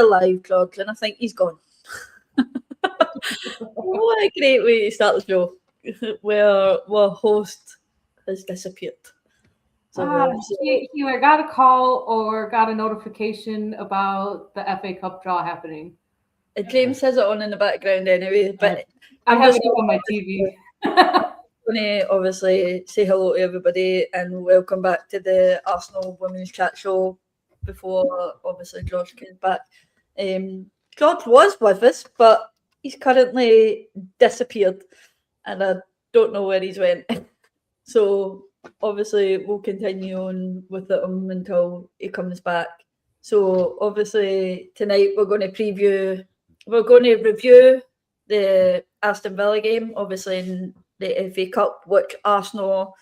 still alive, George, and I think he's gone. What a great way to start the show, where host has disappeared. So, he either got a call or got a notification about the FA Cup draw happening. James has it on in the background anyway, but I have it on my TV. I'm going to obviously say hello to everybody and welcome back to the Arsenal Women's Chat Show before obviously George came back. George was with us, but he's currently disappeared and I don't know where he's went. So obviously we'll continue on with him until he comes back. So obviously tonight we're going to review the Aston Villa game, obviously in the FA Cup, which Arsenal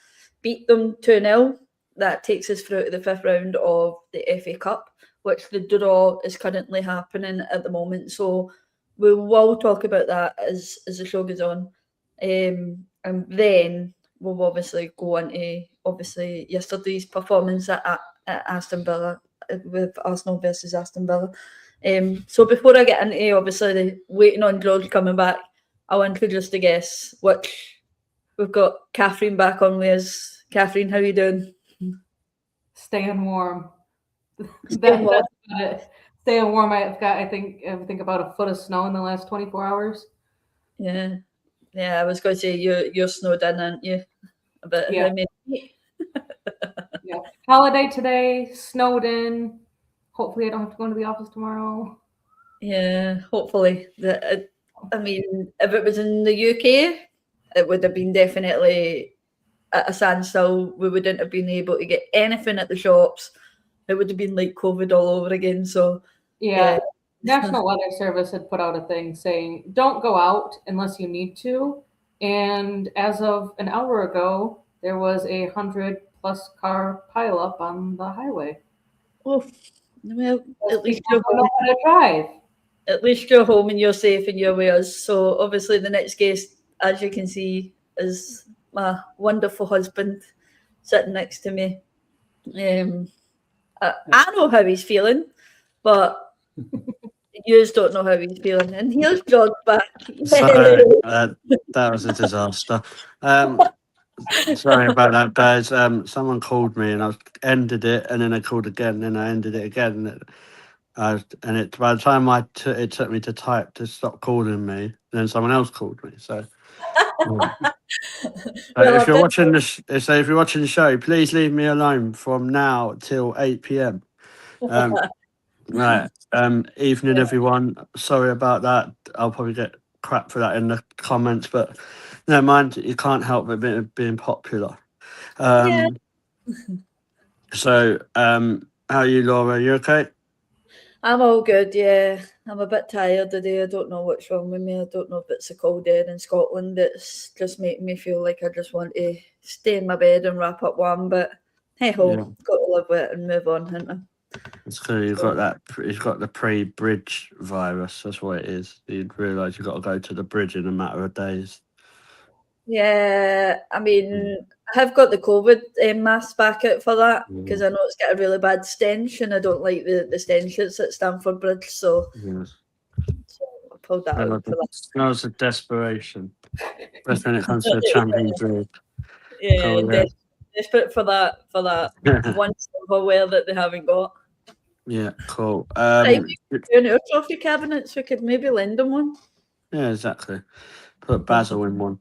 beat them 2-0. That takes us through to the 5th round of the FA Cup, which the draw is currently happening at the moment. So we will talk about that as the show goes on. And then we'll obviously go into yesterday's performance at Aston Villa with Arsenal versus Aston Villa. So before I get into obviously waiting on George coming back, I'll introduce the guests, which we've got Catherine back on with us. Catherine, how are you doing? Staying warm. That's about it. Staying warm. I've got, I think about a foot of snow in the last 24 hours. Yeah. I was going to say you're snowed in, aren't you? But yeah. Yeah. Holiday today, snowed in. Hopefully, I don't have to go into the office tomorrow. Yeah, hopefully. I mean, if it was in the UK, it would have been definitely at a standstill. We wouldn't have been able to get anything at the shops. It would have been like COVID all over again. So yeah. National Weather Service had put out a thing saying, don't go out unless you need to. And as of an hour ago, there was 100+ car pileup on the highway. Well, at least you're home. Know how to drive. At least you're home and you're safe and you're with us. So obviously the next guest, as you can see, is my wonderful husband sitting next to me. I know how he's feeling, but you don't know how he's feeling. And here's George back. Sorry, that was a disaster. Sorry about that, guys. Someone called me and I ended it, and then I called again, and I ended it again. By the time it took me to type to stop calling me, and then someone else called me. So, if you're watching the show, please leave me alone from now till 8 p.m. Right. Evening, everyone. Sorry about that. I'll probably get crap for that in the comments, but never mind. You can't help it being popular. So, how are you, Laura? You okay? I'm all good, yeah. I'm a bit tired today. I don't know what's wrong with me. I don't know if it's a cold air in Scotland. It's just making me feel like I just want to stay in my bed and wrap up warm. But hey ho, got to live with it and move on, haven't I? It's cool. You've got the pre-bridge virus. That's what it is. You'd realise you've got to go to the bridge in a matter of days. Yeah, I mean, I have got the COVID mask back out for that because I know it's got a really bad stench and I don't like the stench that's at Stamford Bridge. So, so I pulled that out for that. It smells of desperation, especially when it comes to the Champions League. Yeah, desperate for that one silverware that they haven't got. Yeah, cool. In our trophy cabinets, we could maybe lend them one. Yeah, exactly. Put Basil in one.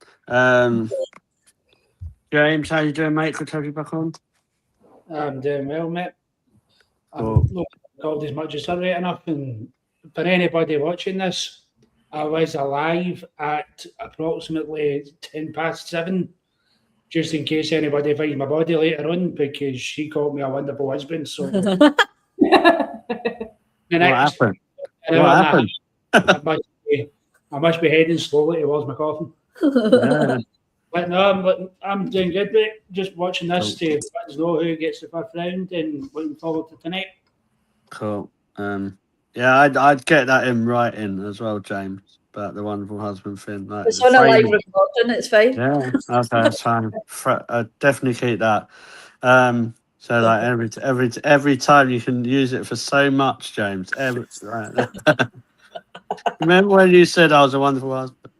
James, how you doing, mate? Good to have you back on. I'm doing well, mate. I'm not called as much as I right enough. And for anybody watching this, I was alive at approximately 7:10, just in case anybody finds my body later on, because she called me a wonderful husband. So, what happened? I must be heading slowly towards my coffin. Yeah. But no, I'm doing good, mate. Just watching this to let us know who gets the 5th round and looking forward to tonight. Cool. Yeah, I'd get that in writing as well, James, about the wonderful husband thing. Like, it's on a live recording, it's fine. Yeah, okay, that's fine. I'd definitely keep that. So like every time you can use it for so much, James. Right. Remember when you said I was a wonderful husband?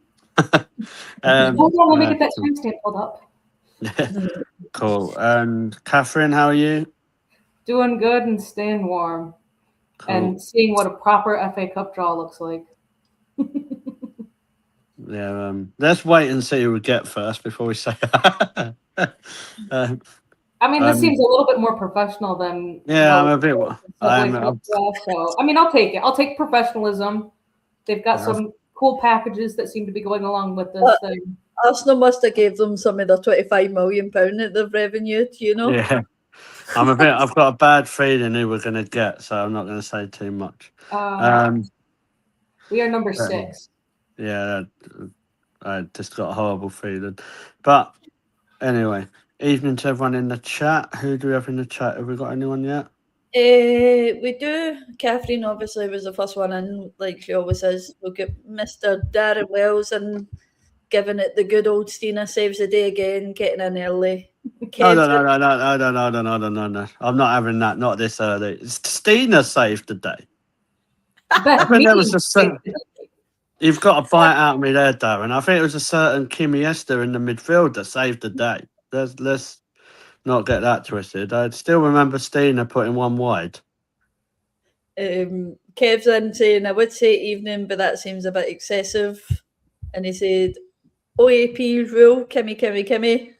Hold on, let me get that cool. timestamp pulled up. Cool. And Catherine, how are you? Doing good and staying warm. Cool. And seeing what a proper FA Cup draw looks like. Yeah. Let's wait and see who we get first before we say. I mean, this seems a little bit more professional than. Yeah, I'm a bit. So I mean, I'll take it. I'll take professionalism. They've got some cool packages that seem to be going along with this thing. Arsenal must have gave them some of the £25 million that they've revenued, you know. Yeah, I've got a bad feeling who we're going to get, so I'm not going to say too much. We are number 6. Yeah, I just got a horrible feeling. But anyway, evening to everyone in the chat. Who do we have in the chat? Have we got anyone yet? We do. Catherine obviously was the first one in, like she always is. We'll get Mr. Darren Wells and giving it the good old Stina saves the day again, getting in early. No. I'm not having that. Not this early. Stina saved the day. I think there was you've got to bite out of me there, Darren. I think it was a certain Kimi Esther in the midfield that saved the day. Let's not get that twisted. I still remember Stina putting one wide. Kev's in saying, I would say evening, but that seems a bit excessive. And he said, OAP rule, Kimmy.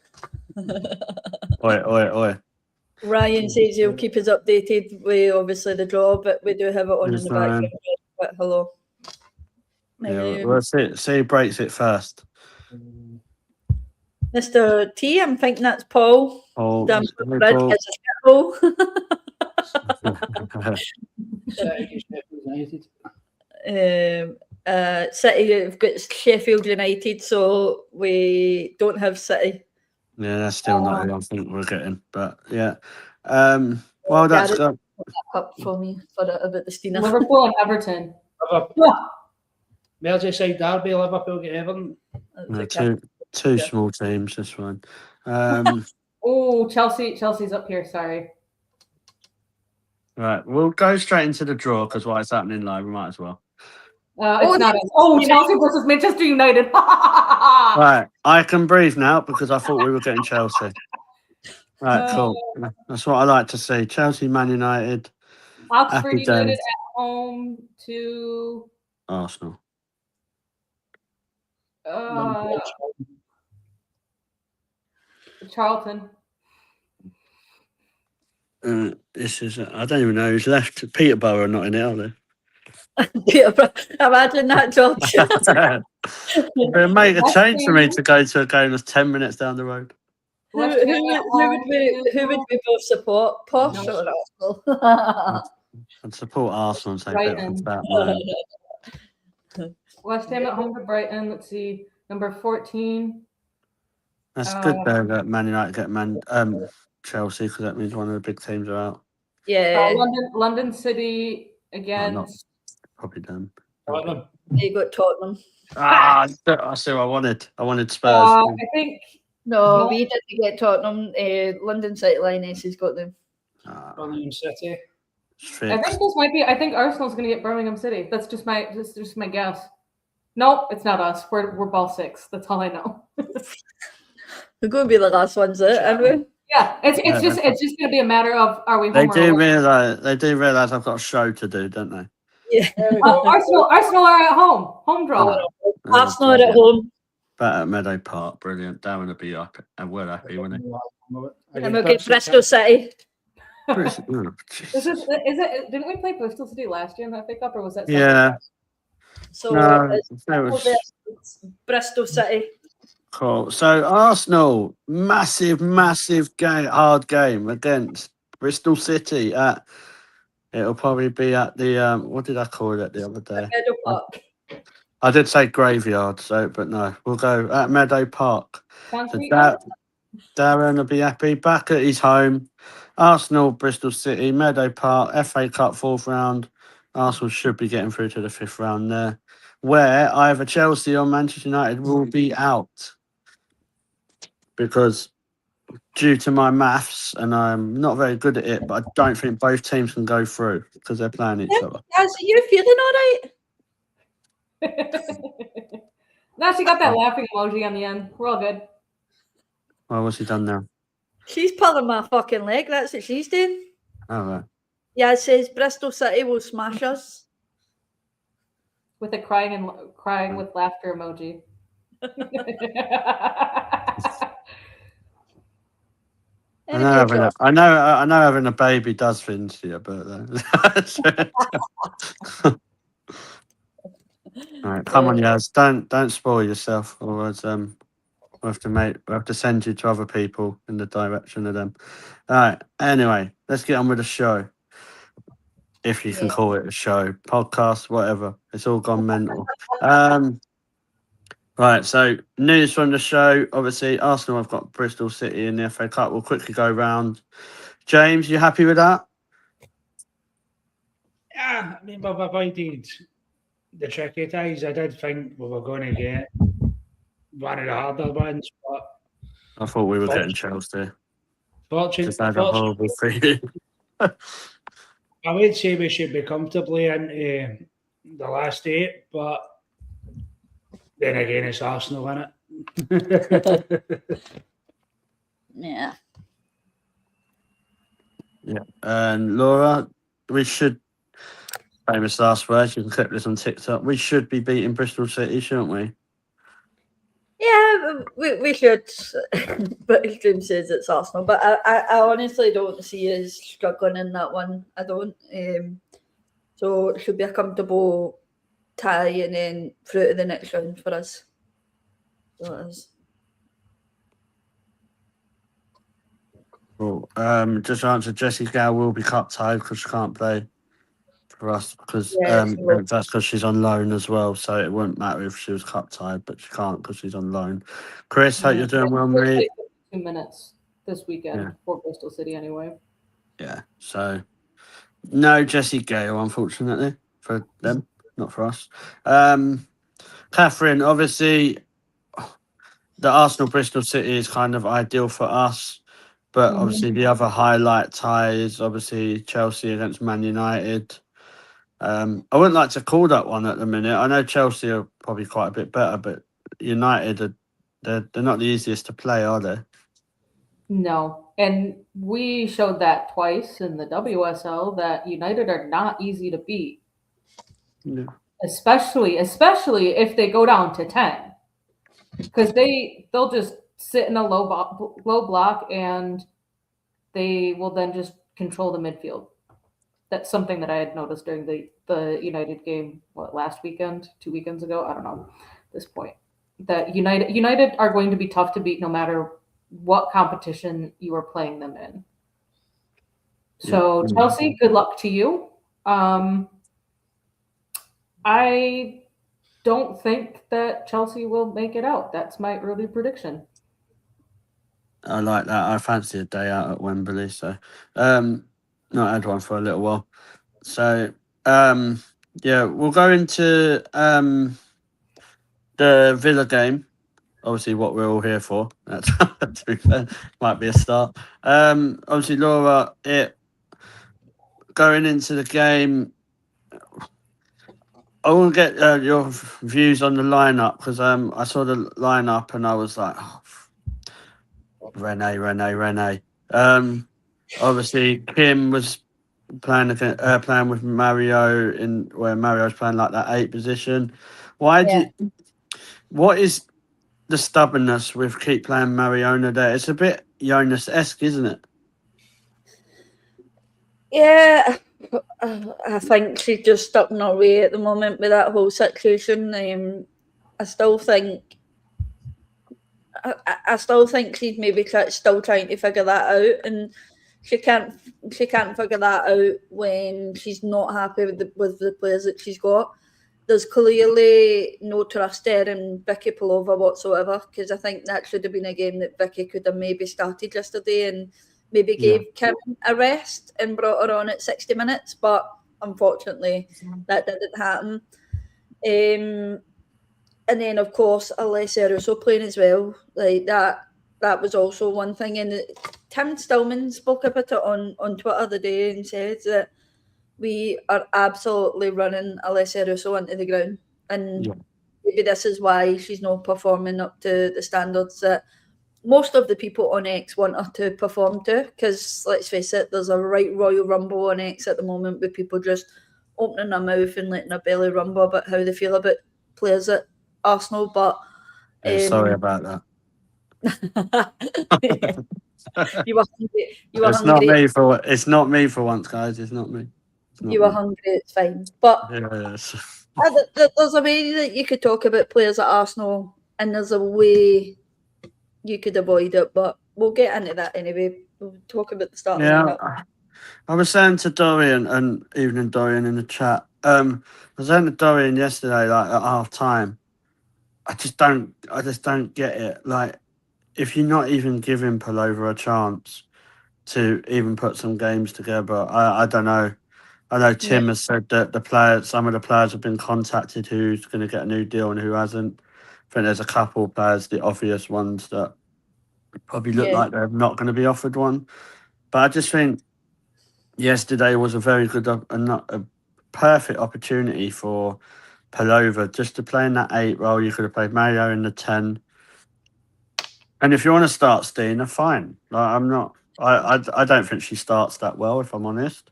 Oi. Ryan says he'll keep us updated with obviously the draw, but we do have it on in the background. But hello. Yeah, we'll see who breaks it first. Mr. T, I'm thinking that's Paul. Paul. City have got Sheffield United, so we don't have City. Yeah, that's still not who I think we're getting, but yeah. Well, that's good. Up for me for about the Stina. Liverpool and Everton. Merseyside derby, Liverpool get Everton. Two small teams. This one. Oh, Chelsea's up here. Sorry. Right, we'll go straight into the draw because while it's happening live, we might as well. It's not. Chelsea versus Manchester United. Right, I can breathe now because I thought we were getting Chelsea. Right, cool. That's what I like to see. Chelsea, Man United. Oxford United at home to Arsenal. Charlton. This is. I don't even know who's left. Peterborough are not in it, are they? Imagine that, George. It'd make a change for me to go to a game that's 10 minutes down the road. Who would we both support? Posh or Arsenal? I'd support Arsenal and say Brighton. West Ham at home to Brighton. Let's see, number 14. That's good though that Man United get Chelsea because that means one of the big teams are out. Yeah. London City against. Probably done. Tottenham. You got Tottenham. I see what I wanted. I wanted Spurs. I think. No, we didn't get Tottenham. London City Lioness has got them. Birmingham City. I think this might be. I think Arsenal's going to get Birmingham City. That's just my guess. Nope, it's not us. We're ball 6. That's all I know. We're going to be the last ones out, aren't we? Yeah, it's just going to be a matter of are we home? They do realize I've got a show to do, don't they? Yeah. Arsenal are at home. Home draw. Arsenal are at home. But at Meadow Park, brilliant. Darren will be happy, and we're happy, won't he? And we'll get Bristol City. Is it? Didn't we play Bristol City last year in that FA Cup, or was that? Yeah. So it's Bristol City. Cool. So Arsenal, massive game, hard game against Bristol City. It'll probably be at the what did I call it the other day? Meadow Park. I did say graveyard, but no, we'll go at Meadow Park. So Darren will be happy. Back at his home. Arsenal, Bristol City, Meadow Park, FA Cup 4th round. Arsenal should be getting through to the 5th round there, where either Chelsea or Manchester United will be out. Because due to my maths, and I'm not very good at it, but I don't think both teams can go through because they're playing each other. Are you feeling all right? Now she got that laughing emoji on the end. We're all good. Well, what's he done now? She's pulling my fucking leg. That's what she's doing. All right. Yeah, it says Bristol City will smash us. With a crying with laughter emoji. I know having a baby does things to you, but all right, come on, Yaz, don't spoil yourself, otherwise we'll have to send you to other people in the direction of them. All right. Anyway, let's get on with the show. If you can call it a show, podcast, whatever. It's all gone mental. Right, so news from the show. Obviously, Arsenal have got Bristol City in the FA Cup. We'll quickly go round. James, you happy with that? Yeah, I mean, we've avoided the tricky ties. I did think we were going to get one of the harder ones, but I thought we were getting Chelsea. Just had a fortunately, horrible feeling. I would say we should be comfortably into the last 8, but then again, it's Arsenal, isn't it? Yeah. Yeah. And Laura, we should, famous last words, you can clip this on TikTok, we should be beating Bristol City, shouldn't we? Yeah, we should. But as Jim says, it's Arsenal. But I honestly don't see us struggling in that one. I don't. So it should be a comfortable tie and then through to the next round for us. So it is. Cool. Just to answer, Jessie Gale will be cup tied because she can't play for us because that's because she's on loan as well. So it wouldn't matter if she was cup tied, but she can't because she's on loan. Chris, hope you're doing well, mate. 2 minutes this weekend for Bristol City anyway. Yeah. So no Jessie Gale, unfortunately, for them, not for us. Catherine, obviously, the Arsenal Bristol City is kind of ideal for us. But obviously, the other highlight tie is obviously Chelsea against Man United. I wouldn't like to call that one at the minute. I know Chelsea are probably quite a bit better, but United, they're not the easiest to play, are they? No. And we showed that twice in the WSL that United are not easy to beat. Yeah. Especially if they go down to 10. Because they'll just sit in a low block and they will then just control the midfield. That's something that I had noticed during the United game, last weekend, 2 weekends ago? I don't know at this point. That United are going to be tough to beat no matter what competition you are playing them in. So Chelsea, good luck to you. I don't think that Chelsea will make it out. That's my early prediction. I like that. I fancy a day out at Wembley, so not had one for a little while. So we'll go into the Villa game. Obviously, what we're all here for. That's to be fair, might be a start. Obviously, Laura, going into the game, I want to get your views on the lineup because I saw the lineup and I was like, Rene. Obviously, Kim was playing with Mario in where Mario's playing like that 8 position. What is the stubbornness with keep playing Mariona there? It's a bit Jonas-esque, isn't it? Yeah, I think she's just stuck in her way at the moment with that whole situation. I still think she's maybe still trying to figure that out, and she can't figure that out when she's not happy with the players that she's got. There's clearly no trust there in Vicky Pavlova whatsoever, because I think that should have been a game that Vicky could have maybe started yesterday and maybe gave Kim a rest and brought her on at 60 minutes, but unfortunately that didn't happen. And then, of course, Alessia Russo playing as well. Like that that was also one thing. And Tim Stillman spoke about it on Twitter the day and said that we are absolutely running Alessia Russo into the ground. And maybe this is why she's not performing up to the standards that most of the people on X want her to perform to. Because let's face it, there's a right Royal Rumble on X at the moment with people just opening their mouth and letting their belly rumble about how they feel about players at Arsenal. But sorry about that. You were hungry. It's hungry. It's not me for once, guys. It's not me. You were hungry. It's fine. But yes. There's a way that you could talk about players at Arsenal, and there's a way you could avoid it. But we'll get into that anyway. We'll talk about the start. Yeah, I was saying to Dorian, and even Dorian in the chat. I was saying to Dorian yesterday, like at half time. I just don't get it. Like, if you're not even giving Pullover a chance to even put some games together, I don't know. I know Tim has said that some of the players have been contacted who's going to get a new deal and who hasn't. I think there's a couple of players, the obvious ones, that probably look like they're not going to be offered one. But I just think yesterday was a very good and not a perfect opportunity for Pullover just to play in that 8 role. You could have played Mario in the 10. And if you want to start Stina, fine. Like, I don't think she starts that well, if I'm honest.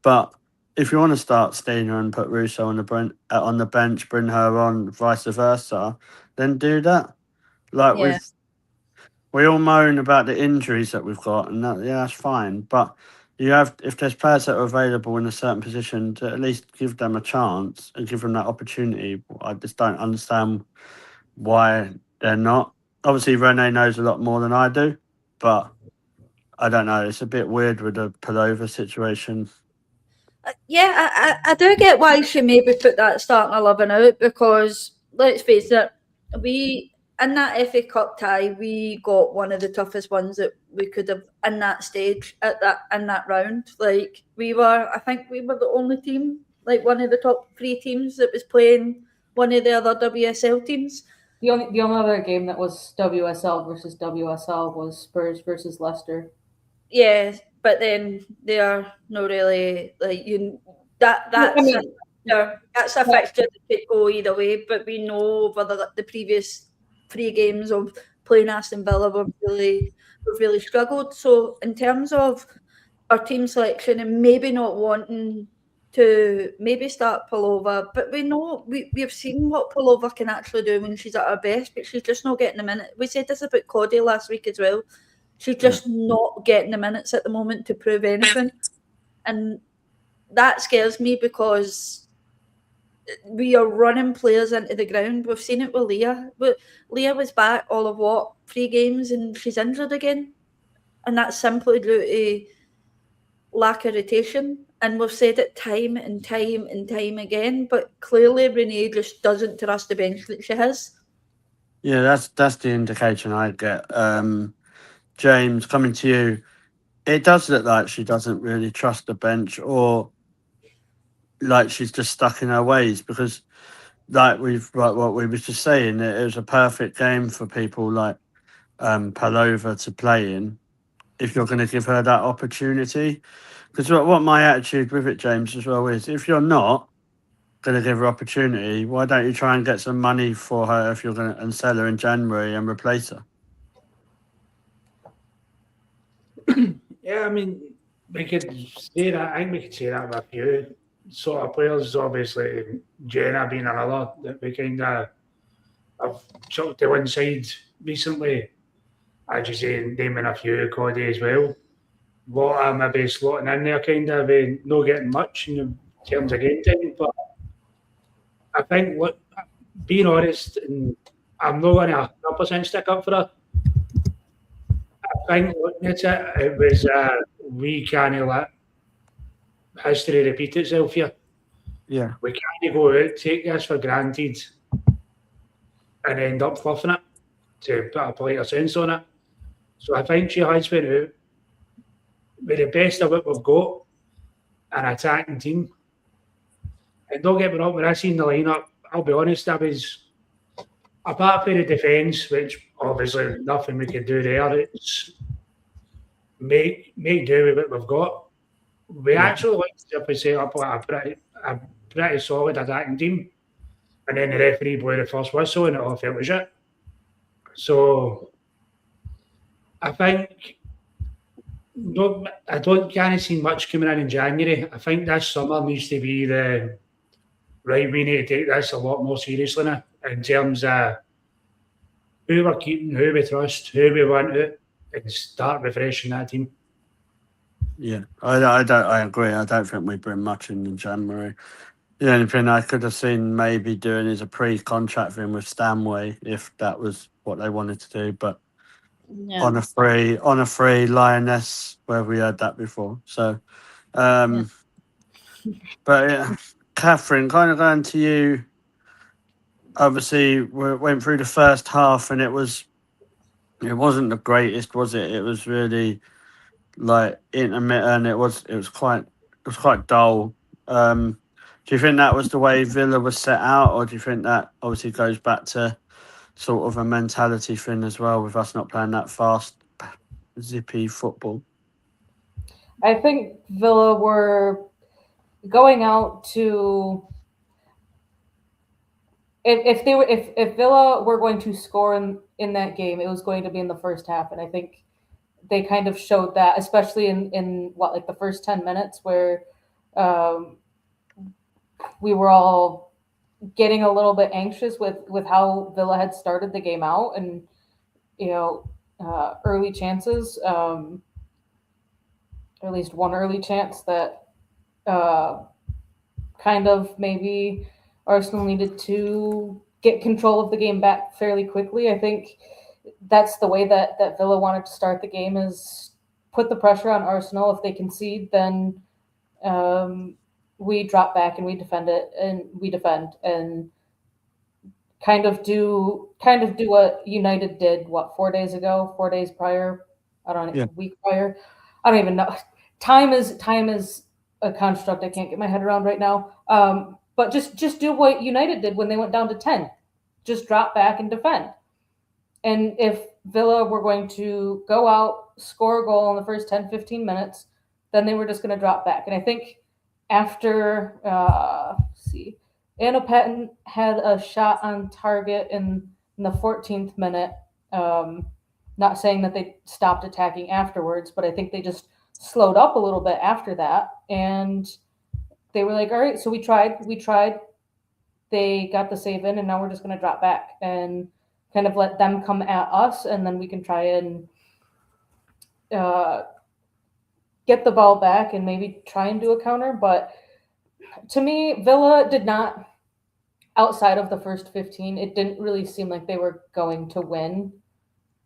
But if you want to start Stina and put Russo on the bench, bring her on, vice versa, then do that. Like we all moan about the injuries that we've got, and that's fine. But if there's players that are available in a certain position, to at least give them a chance and give them that opportunity. I just don't understand why they're not. Obviously, Renee knows a lot more than I do, but I don't know. It's a bit weird with the Pullover situation. I do get why she maybe put that starting 11 out, because let's face it, in that FA Cup tie, we got one of the toughest ones that we could have in that stage in that round. Like, I think we were the only team, like one of the top 3 teams that was playing one of the other WSL teams. The only other game that was WSL versus WSL was Spurs versus Leicester. Yeah, but then they are not really that's a fixture that could go either way. But we know over the previous 3 games of playing Aston Villa, we've really struggled. So in terms of our team selection and maybe not wanting to maybe start Pullover, but we know we've seen what Pullover can actually do when she's at her best, but she's just not getting the minute. We said this about Cody last week as well. She's just not getting the minutes at the moment to prove anything. And that scares me, because we are running players into the ground. We've seen it with Leah. But Leah was back all of 3 games, and she's injured again. And that's simply due to lack of rotation. And we've said it time and time and time again. But clearly Renee just doesn't trust the bench that she has. Yeah, that's the indication I get. James, coming to you, it does look like she doesn't really trust the bench, or like she's just stuck in her ways, because like what we were just saying, it was a perfect game for people like Pullover to play in if you're going to give her that opportunity. Because what my attitude with it, James, as well, is if you're not going to give her opportunity, why don't you try and get some money for her if you're going to, and sell her in January and replace her? Yeah, I mean, we could say that. I think we could say that with a few sort of players. Obviously, Jenna being another that we kind of have chucked to one side recently. As you say, naming a few, Cody as well. What are maybe slotting in there, kind of not getting much in terms of game time. But I think, look, being honest, and I'm not going to 100% stick up for her. I think looking at it was we can't let history repeat itself here. Yeah. We can't go out, take this for granted, and end up fluffing it, to put a politer sense on it. So I think she has been out with the best of what we've got, an attacking team. And don't get me wrong, when I seen the lineup, I'll be honest, I was apart from the defence, which obviously nothing we can do there, it's make do with what we've got. We actually like to set up like a pretty solid attacking team, and then the referee blew the first whistle and it all felt legit. So I think I can't see much coming in January. I think this summer needs to be the right. We need to take this a lot more seriously now in terms of who we're keeping, who we trust, who we want to, and start refreshing that team. Yeah, I agree. I don't think we bring much in January. The only thing I could have seen maybe doing is a pre-contract thing with Stanway if that was what they wanted to do, but on a free Lioness where we heard that before. So, but yeah, Catherine, kind of going to you. Obviously, we went through the first half and it wasn't the greatest, was it? It was really like intermittent. It was quite dull. Do you think that was the way Villa was set out, or do you think that obviously goes back to sort of a mentality thing as well, with us not playing that fast, zippy football? I think Villa were going out to if Villa were going to score in that game, it was going to be in the first half, and I think they kind of showed that, especially in like the first 10 minutes where we were all getting a little bit anxious with how Villa had started the game out, and early chances, or at least one early chance that kind of maybe Arsenal needed to get control of the game back fairly quickly. I think that's the way that Villa wanted to start the game, is put the pressure on Arsenal. If they concede, then we drop back and we defend and kind of do what United did 4 days ago, 4 days prior, a week prior. I don't even know. Time is a construct I can't get my head around right now. But just do what United did when they went down to 10. Just drop back and defend. And if Villa were going to go out, score a goal in the first 10, 15 minutes, then they were just going to drop back. And I think after, Anna Patton had a shot on target in the 14th minute. Not saying that they stopped attacking afterwards, but I think they just slowed up a little bit after that. And they were like, all right, so we tried. They got the save in, and now we're just going to drop back and kind of let them come at us, and then we can try and get the ball back and maybe try and do a counter. But to me, Villa did not, outside of the first 15, it didn't really seem like they were going to win.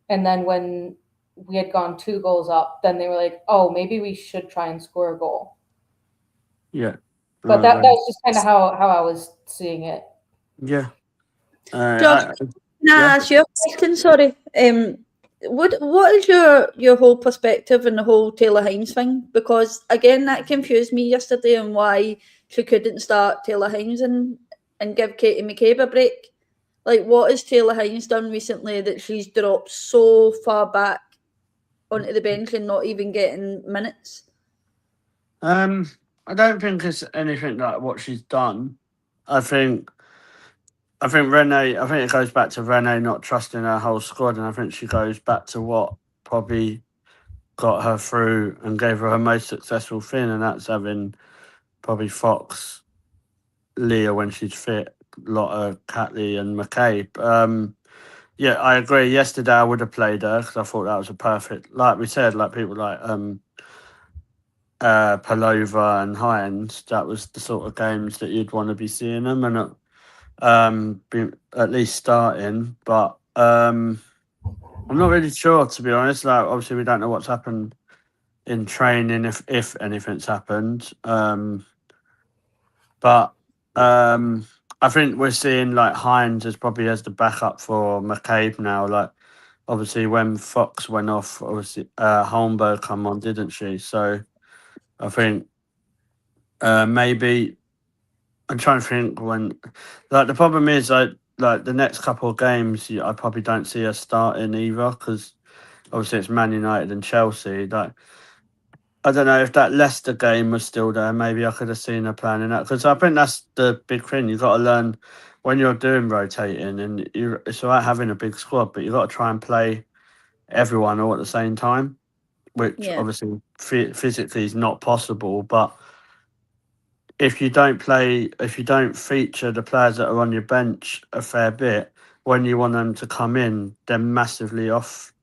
And then when we had gone 2 goals up, then they were like, oh, maybe we should try and score a goal. Yeah. But that was just kind of how I was seeing it. Yeah. Josh, can I ask you a question? Sorry. What is your whole perspective on the whole Taylor Hines thing? Because again, that confused me yesterday on why she couldn't start Taylor Hines and give Katie McCabe a break. Like, what has Taylor Hines done recently that she's dropped so far back onto the bench and not even getting minutes? I don't think it's anything like what she's done. I think Renee. I think it goes back to Renee not trusting her whole squad, and I think she goes back to what probably got her through and gave her most successful thing, and that's having probably Fox, Leah when she's fit, Lotta, Catley, and McCabe. Yeah, I agree. Yesterday I would have played her because I thought that was a perfect, like we said, like people like Palova and Hines. That was the sort of games that you'd want to be seeing them and be at least starting. But I'm not really sure, to be honest. Like, obviously we don't know what's happened in training, if anything's happened. But I think we're seeing like Hines as probably as the backup for McCabe now. Like, obviously when Fox went off, obviously Holmberg come on, didn't she? So I think maybe I'm trying to think when. Like, the problem is, like, like the next couple of games, I probably don't see us starting either because obviously it's Man United and Chelsea. Like, I don't know if that Leicester game was still there. Maybe I could have seen her planning that because I think that's the big thing. You've got to learn when you're doing rotating, and it's all right having a big squad, but you've got to try and play everyone all at the same time, which obviously physically is not possible. But if you don't feature the players that are on your bench a fair bit, when you want them to come in, they're massively off.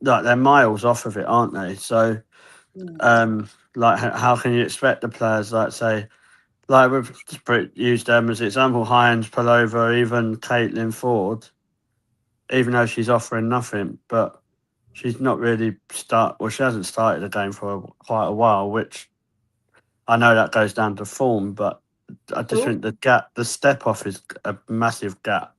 Like they're miles off of it, aren't they? So, like how can you expect the players, like say, like we've used them as example, Hines, Pullover, even Caitlin Ford, even though she's offering nothing, but she's not really she hasn't started the game for quite a while, which I know that goes down to form, but I just think the step off is a massive gap.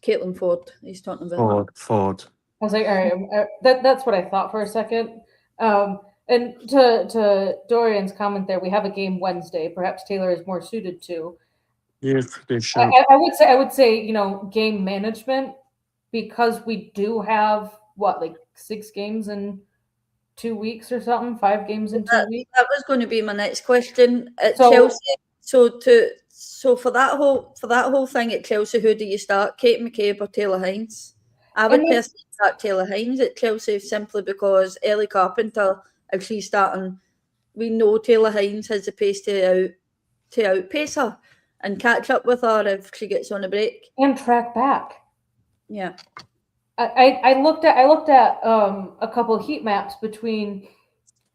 Caitlin Ford, he's talking about. Ford. I was like, all right, that's what I thought for a second. And to Dorian's comment there, we have a game Wednesday. Perhaps Taylor is more suited to. Yeah, I would say, game management, because we do have like 6 games in 2 weeks or something, 5 games in 2 weeks. That was going to be my next question at Chelsea. So for that whole thing at Chelsea, who do you start, Kate McCabe or Taylor Hines? I would personally start Taylor Hines at Chelsea simply because Ellie Carpenter, if she's starting, we know Taylor Hines has the pace to outpace her and catch up with her if she gets on a break and track back. Yeah, I looked at a couple of heat maps between,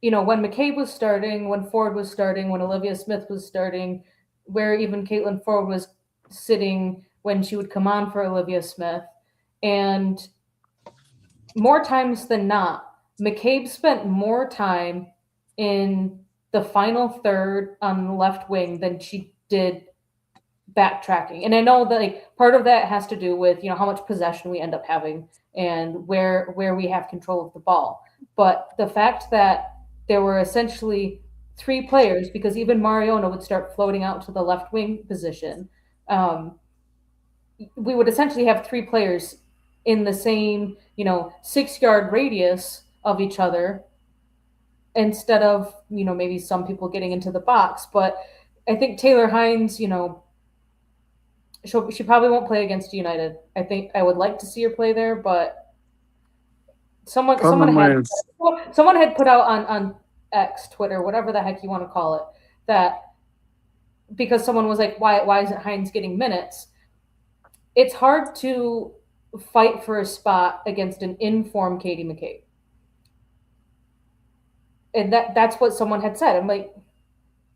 when McCabe was starting, when Ford was starting, when Olivia Smith was starting, where even Caitlin Ford was sitting when she would come on for Olivia Smith. And more times than not, McCabe spent more time in the final third on the left wing than she did backtracking. And I know that part of that has to do with, how much possession we end up having and where we have control of the ball. But the fact that there were essentially 3 players, because even Mariona would start floating out to the left wing position, we would essentially have 3 players in the same, 6-yard radius of each other, instead of, maybe some people getting into the box. But I think Taylor Hines, she probably won't play against United. I think I would like to see her play there, but someone had put out on X, Twitter, whatever the heck you want to call it, that because someone was like, why isn't Hines getting minutes? It's hard to fight for a spot against an in-form Katie McCabe. And that's what someone had said. I'm like,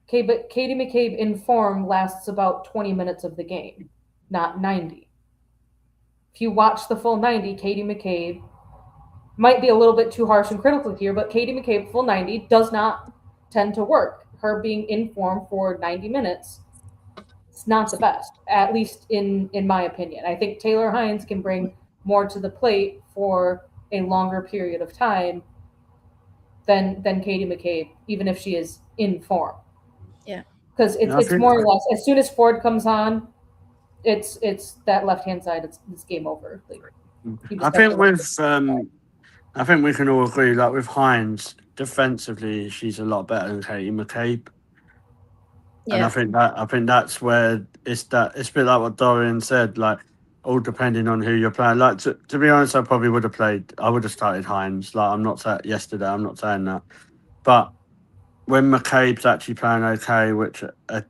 okay, but Katie McCabe in form lasts about 20 minutes of the game, not 90. If you watch the full 90, Katie McCabe might be a little bit too harsh and critical here, but Katie McCabe full 90 does not tend to work. Her being in form for 90 minutes, it's not the best, at least in my opinion. I think Taylor Hines can bring more to the plate for a longer period of time than Katie McCabe, even if she is in form. Yeah. Because it's more or less, as soon as Ford comes on, it's that left-hand side, it's game over. I think we can all agree, like with Hines, defensively, she's a lot better than Katie McCabe. Yeah. And I think that's where it's a bit like what Dorian said, like all depending on who you're playing. Like to be honest, I would have started Hines. Like I'm not saying yesterday, I'm not saying that. But when McCabe's actually playing okay, which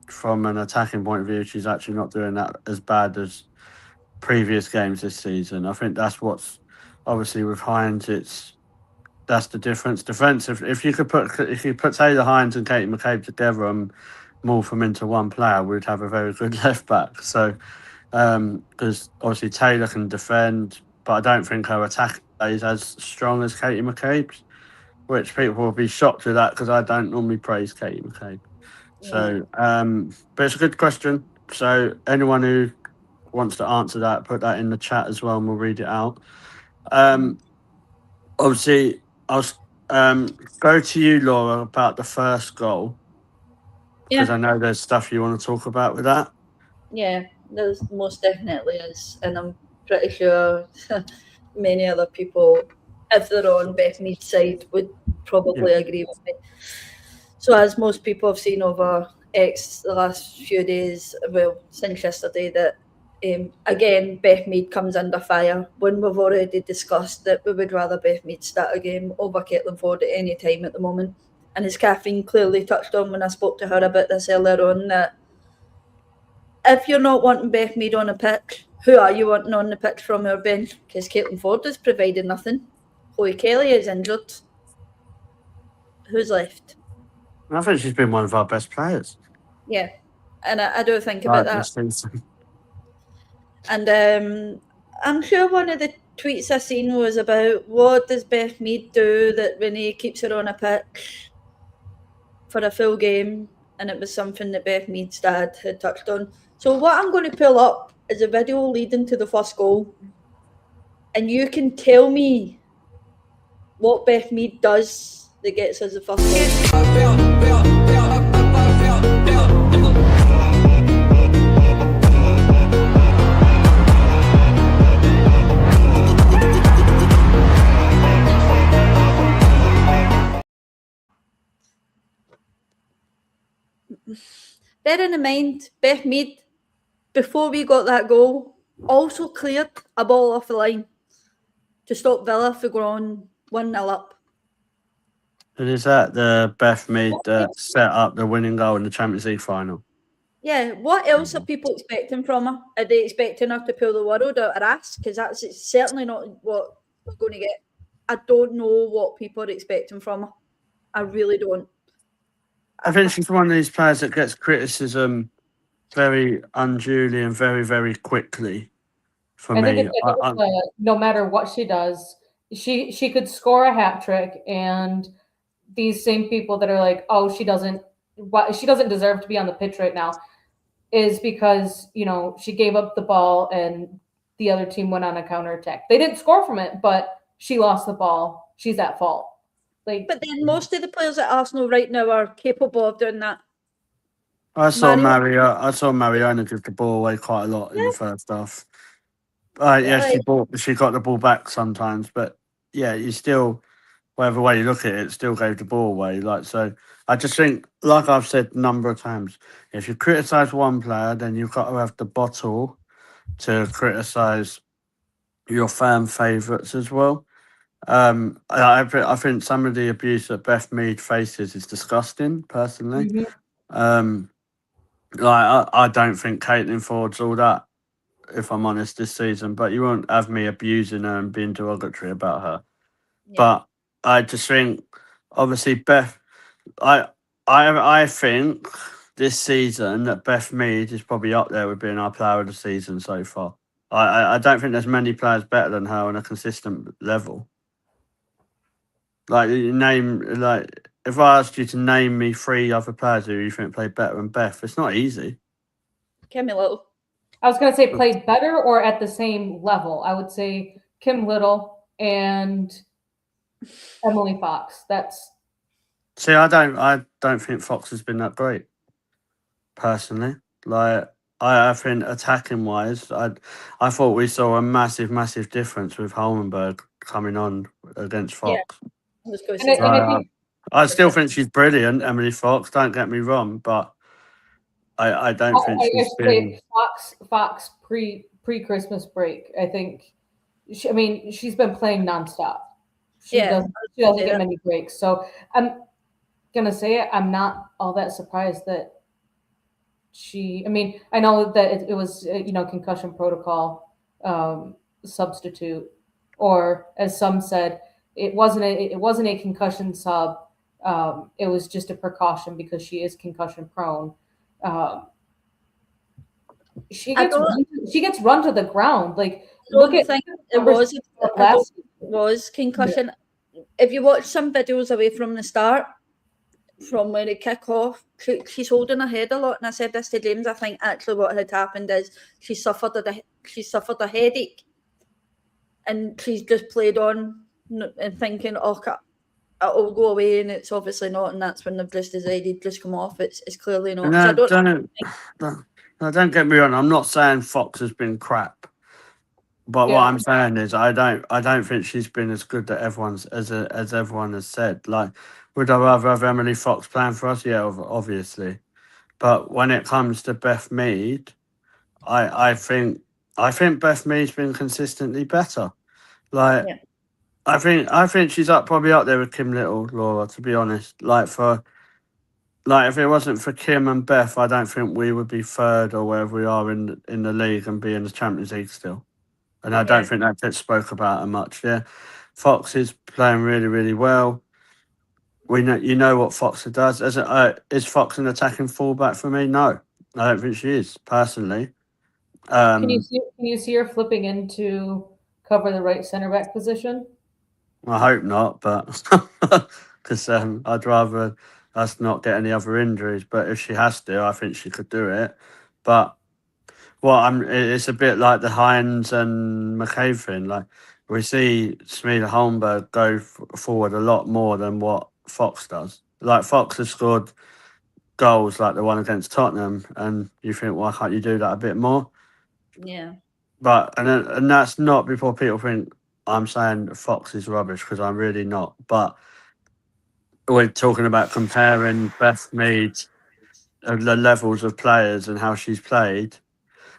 from an attacking point of view, she's actually not doing that as bad as previous games this season. I think that's what's obviously with Hines, that's the difference. Defensive, if you put Taylor Hines and Katie McCabe together and morph them into one player, we'd have a very good left back. So, because obviously Taylor can defend, but I don't think her attack is as strong as Katie McCabe's, which people will be shocked with that because I don't normally praise Katie McCabe. So, but it's a good question. So, anyone who wants to answer that, put that in the chat as well, and we'll read it out. Obviously, I'll go to you, Laura, about the first goal. Because I know there's stuff you want to talk about with that. Yeah. There's most definitely is, and I'm pretty sure many other people, if they're on Beth Mead's side, would probably agree with me. So, as most people have seen over the last few days, well, since yesterday, that again, Beth Mead comes under fire when we've already discussed that we would rather Beth Mead start a game over Caitlin Ford at any time at the moment. And as Kathleen clearly touched on when I spoke to her about this earlier on, that if you're not wanting Beth Mead on a pitch, who are you wanting on the pitch from our bench? Because Caitlin Ford has provided nothing. Chloe Kelly is injured. Who's left? I think she's been one of our best players. Yeah, and I do think about that. This season. And I'm sure one of the tweets I seen was about what does Beth Mead do that Renee keeps her on a pitch for a full game, and it was something that Beth Mead's dad had touched on. So what I'm going to pull up is a video leading to the first goal, and you can tell me what Beth Mead does that gets us the first goal. Bearing in mind, Beth Mead, before we got that goal, also cleared a ball off the line to stop Villa from going 1-0 up. And is that the Beth Mead that set up the winning goal in the Champions League final? Yeah, what else are people expecting from her? Are they expecting her to pull the world out her ass? Because that's certainly not what we're going to get. I don't know what people are expecting from her. I really don't. I think she's one of these players that gets criticism very unduly and very, very quickly. For I me, think no matter what she does, she could score a hat trick, and these same people that are like, oh, she doesn't deserve to be on the pitch right now, is because she gave up the ball and the other team went on a counterattack. They didn't score from it, but she lost the ball. She's at fault. But then most of the players at Arsenal right now are capable of doing that. I saw Mariona give the ball away quite a lot in the first half. She got the ball back sometimes, but yeah, you still, whatever way you look at it, still gave the ball away. So I just think, like I've said a number of times, if you criticise one player, then you've got to have the bottle to criticise your fan favourites as well. I think some of the abuse that Beth Mead faces is disgusting, personally. Mm-hmm. I don't think Caitlin Ford's all that, if I'm honest, this season. But you won't have me abusing her and being derogatory about her. Yeah. But I just think, obviously, Beth. I think this season that Beth Mead is probably up there with being our player of the season so far. I don't think there's many players better than her on a consistent level. If I asked you to name me 3 other players who you think played better than Beth, it's not easy. Kim Little. I was going to say played better or at the same level. I would say Kim Little and Emily Fox. See, I don't think Fox has been that great, personally. I think attacking wise, I thought we saw a massive difference with Holmenberg coming on against Fox. Yeah. I still think she's brilliant, Emily Fox. Don't get me wrong, but I don't think she's been Fox pre-Christmas break. I think she's been playing nonstop. She doesn't get many breaks. So I'm gonna say it. I'm not all that surprised that I know that it was concussion protocol substitute, or as some said, it wasn't a concussion sub. It was just a precaution because she is concussion prone. She gets run to the ground. It was concussion. Yeah. If you watch some videos away from the start, from when it kick off, she's holding her head a lot. And I said this to James. I think actually what had happened is she suffered a headache, and she's just played on and thinking, it'll go away, and it's obviously not. And that's when they've just decided just come off. It's clearly not. Now, don't get me wrong. I'm not saying Fox has been crap, but what Yeah. I'm saying is I don't think she's been as good that as everyone has said. Like, would I rather have Emily Fox playing for us? Yeah, obviously. But when it comes to Beth Mead, I think Beth Mead's been consistently better. Like, Yeah. I think she's probably up there with Kim Little, Laura. To be honest, if it wasn't for Kim and Beth, I don't think we would be third or wherever we are in the league and be in the Champions League still. And I don't think that gets spoke about much. Yeah, Fox is playing really, really well. You know what Fox does. Is Fox an attacking fullback for me? No, I don't think she is personally. Can you see her flipping into cover the right center back position? I hope not, but because I'd rather us not get any other injuries. But if she has to, I think she could do it. But it's a bit like the Hines and McCabe thing. Like, we see Smeela Holmberg go forward a lot more than what Fox does. Like, Fox has scored goals like the one against Tottenham, and you think, why can't you do that a bit more? Yeah. But and that's not before people think I'm saying Fox is rubbish, because I'm really not. But we're talking about comparing Beth Mead, the levels of players and how she's played.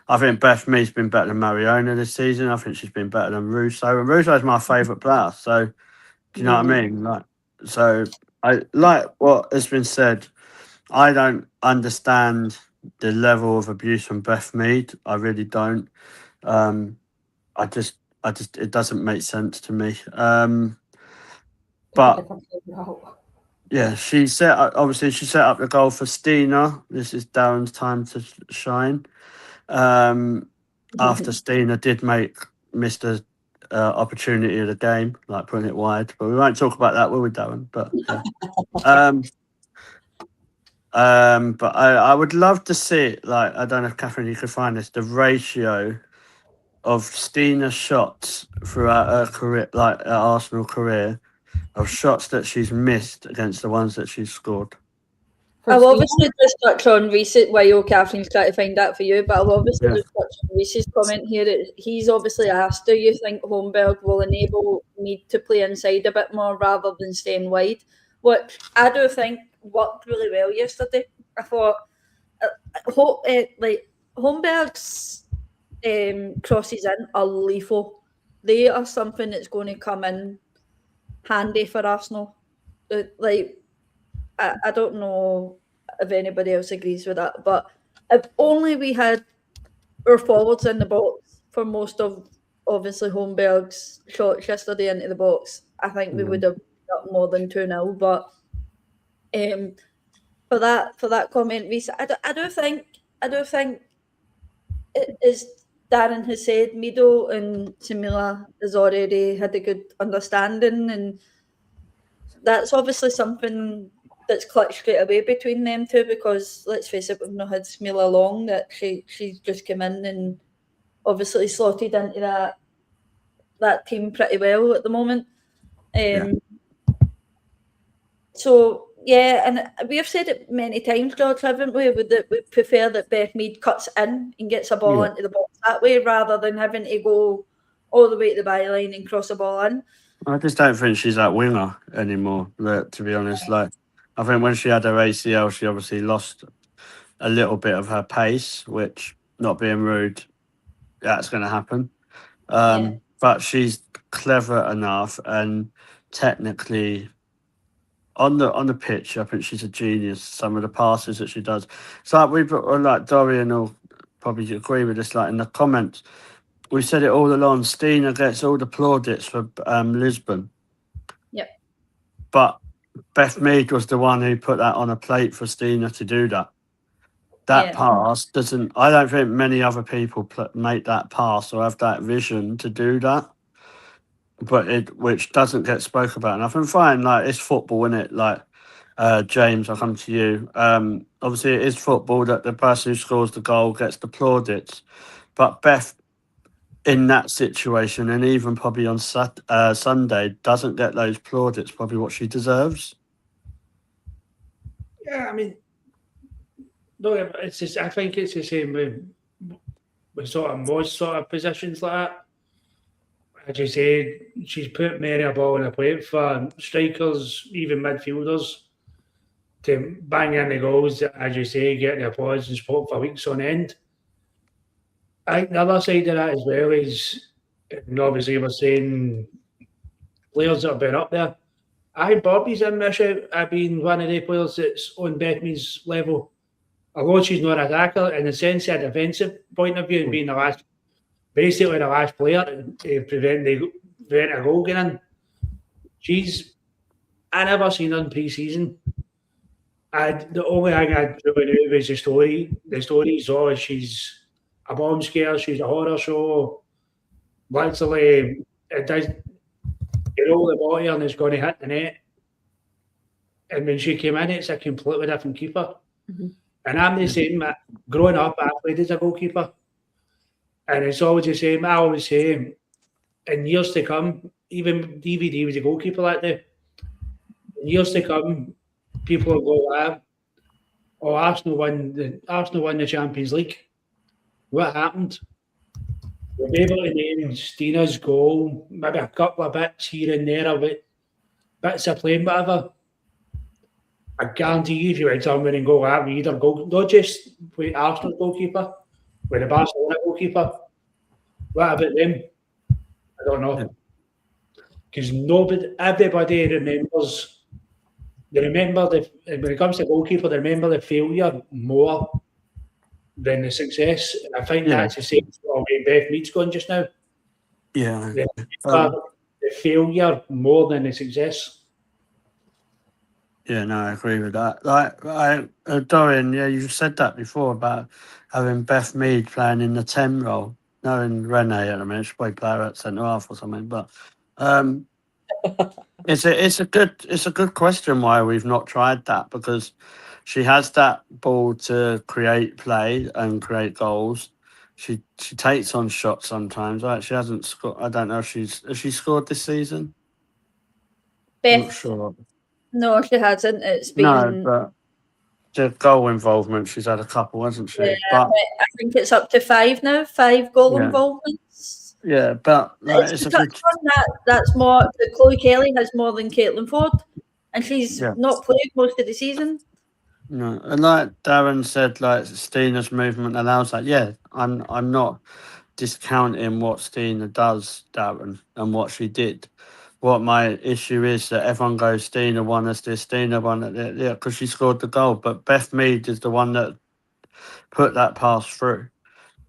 I think Beth Mead's been better than Mariona this season. I think she's been better than Russo. And Russo's my favourite player. So, do you know what I mean? I like what has been said. I don't understand the level of abuse from Beth Mead. I really don't. I just, it doesn't make sense to me. But yeah, she set up the goal for Stina. This is Darren's time to shine. After Stina did miss the opportunity of the game, like putting it wide. But we won't talk about that, will we, Darren? But yeah. But I would love to see it. Like, I don't know if Catherine, you could find this, the ratio of Stina's shots throughout her career, like her Arsenal career, of shots that she's missed against the ones that she's scored. I'll obviously just touch on recent while Catherine's trying to find that for you, but I'll obviously just touch on Reese's comment here. He's obviously asked, do you think Holmberg will enable Mead to play inside a bit more rather than staying wide? Which I do think worked really well yesterday. I thought Holmberg's crosses in are lethal. They are something that's going to come in handy for Arsenal. I don't know if anybody else agrees with that, but if only we had our forwards in the box for most of, obviously, Holmberg's shots yesterday into the box, I think we would have got more than 2-0. But for that comment, Reece, I do think it is, Darren has said, Mido and Samila has already had a good understanding, and that's obviously something that's clicked straight away between them two, because let's face it, we've not had Samila long, that she's just come in and obviously slotted into that team pretty well at the moment. So yeah, and we have said it many times, George, haven't we? That we prefer that Beth Mead cuts in and gets a ball into the box that way, rather than having to go all the way to the byline and cross a ball in. I just don't think she's that winger anymore, to be honest. Like, I think when she had her ACL, she obviously lost a little bit of her pace, which, not being rude, that's going to happen. But she's clever enough and technically on the pitch. I think she's a genius. Some of the passes that she does. So like Dorian will probably agree with this. Like, in the comments, we said it all along. Stina gets all the plaudits for Lisbon. Yep. But Beth Mead was the one who put that on a plate for Stina to do that. That pass doesn't. I don't think many other people make that pass or have that vision to do that. But which doesn't get spoke about. And I think fine, like, it's football, isn't it? Like, James, I'll come to you. Obviously, it is football that the person who scores the goal gets the plaudits. But Beth, in that situation, and even probably on Sunday, doesn't get those plaudits, probably what she deserves. Yeah, I mean, No, it's just, I think it's the same with sort of most sort of positions like that. As you say, she's put many a ball in the plate for strikers, even midfielders, to bang in the goals, as you say, get the applause and support for weeks on end. I think the other side of that as well is, and obviously we're saying players that have been up there. I think Bobby's in my shout. I've been one of the players that's on Bethany's level. Although she's not an attacker, in the sense of a defensive point of view, and being basically the last player to prevent a goal getting in. I never seen her in pre-season. The only thing I really knew was the story. The story's always she's a bomb scare, she's a horror show. Literally, it does. You roll the ball and it's going to hit the net. And when she came in, it's a completely different keeper. Mm-hmm. And I'm the same. Growing up, I played as a goalkeeper. And it's always the same. I always say, in years to come, even DVD was a goalkeeper that day. In years to come, people will go, oh, Arsenal won the Champions League. What happened? We'll be able to name Stina's goal, maybe a couple of bits here and there, bits of playing, whatever. I guarantee you, if you went somewhere and go, we either go, not just with Arsenal goalkeeper, with the Barcelona goalkeeper. What about them? I don't know. Because everybody remembers. They remember when it comes to goalkeeper, they remember the failure more than the success. And I think that's the same way Beth Mead's going just now. Yeah. They remember the failure more than the success. Yeah, no, I agree with that. Dorian, yeah, you said that before about having Beth Mead playing in the 10 role, knowing Renee at the minute, she probably play her at centre half or something. But it's a good question why we've not tried that, because she has that ball to create play and create goals. She takes on shots sometimes. Right? She hasn't scored. I don't know if has she scored this season? Beth, I'm not sure. No, she hasn't. It's been No, but the goal involvement, she's had a couple, hasn't she? Yeah, but I think it's up to 5 now. 5 goal involvements. Yeah, but it's a good. That's more. Chloe Kelly has more than Caitlin Ford, and she's not played most of the season. No, and like Darren said, like Stina's movement allows that. Yeah, I'm not discounting what Stina does, Darren, and what she did. What my issue is that everyone goes, Stina won us this, Stina won it, yeah, because she scored the goal. But Beth Mead is the one that put that pass through,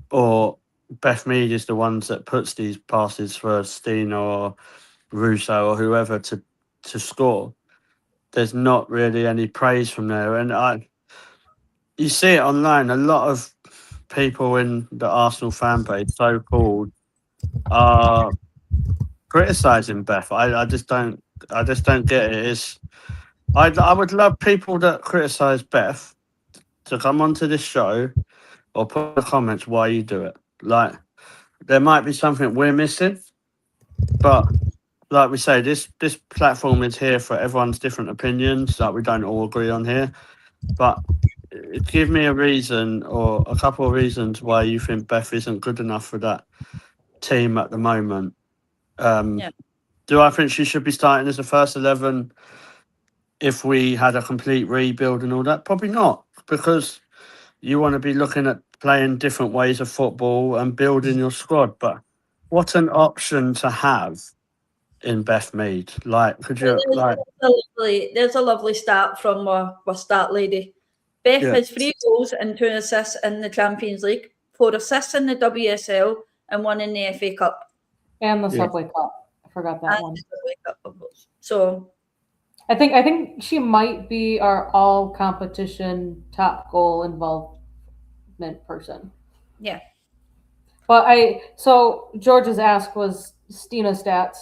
or Beth Mead is the ones that puts these passes for Stina or Russo or whoever to score. There's not really any praise from there, and you see it online. A lot of people in the Arsenal fan base, so called, are criticising Beth. I just don't get it. I would love people that criticise Beth to come onto this show or put in the comments why you do it. Like, there might be something we're missing, but like we say, this platform is here for everyone's different opinions that we don't all agree on here. But give me a reason or a couple of reasons why you think Beth isn't good enough for that team at the moment. Do I think she should be starting as a first 11 if we had a complete rebuild and all that? Probably not, because you want to be looking at playing different ways of football and building your squad. But what an option to have in Beth Mead. Like, could you there's a lovely stat from our stat lady. Beth has 3 goals and 2 assists in the Champions League, 4 assists in the WSL, and 1 in the FA Cup. And the Subway Cup. I forgot that one. So I think she might be our all competition top goal involvement person. Yeah. But so George's ask was Stina stats.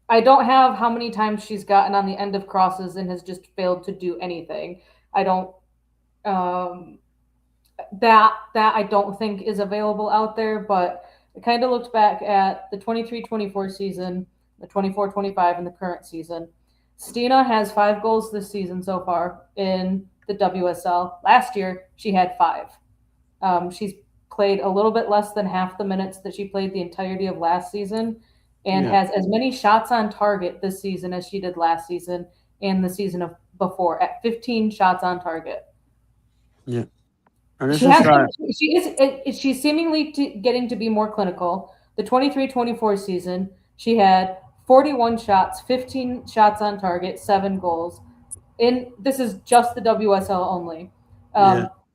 I don't have how many times she's gotten on the end of crosses and has just failed to do anything. I don't that I don't think is available out there, but I kind of looked back at the 23-24 season, the 24-25, and the current season. Stina has 5 goals this season so far in the WSL. Last year, she had 5. She's played a little bit less than half the minutes that she played the entirety of last season, and has as many shots on target this season as she did last season and the season before, at 15 shots on target. Yeah. And She's seemingly getting to be more clinical. The 23-24 season, she had 41 shots, 15 shots on target, 7 goals. This is just the WSL only.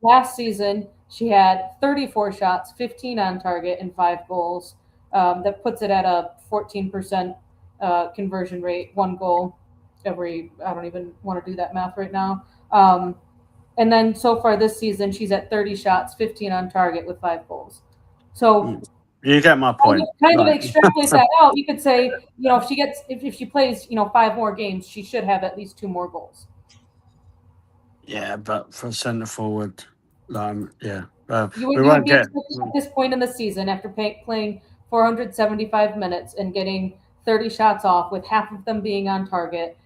Last season, she had 34 shots, 15 on target, and 5 goals. That puts it at a 14% conversion rate, 1 goal every. I don't even want to do that math right now. And then so far this season, she's at 30 shots, 15 on target with 5 goals. So you get my point. Kind of extrapolate that out. You could say, if she plays, 5 more games, she should have at least 2 more goals. Yeah, but for centre forward, you would be at this point in the season, after playing 475 minutes and getting 30 shots off, with half of them being on target,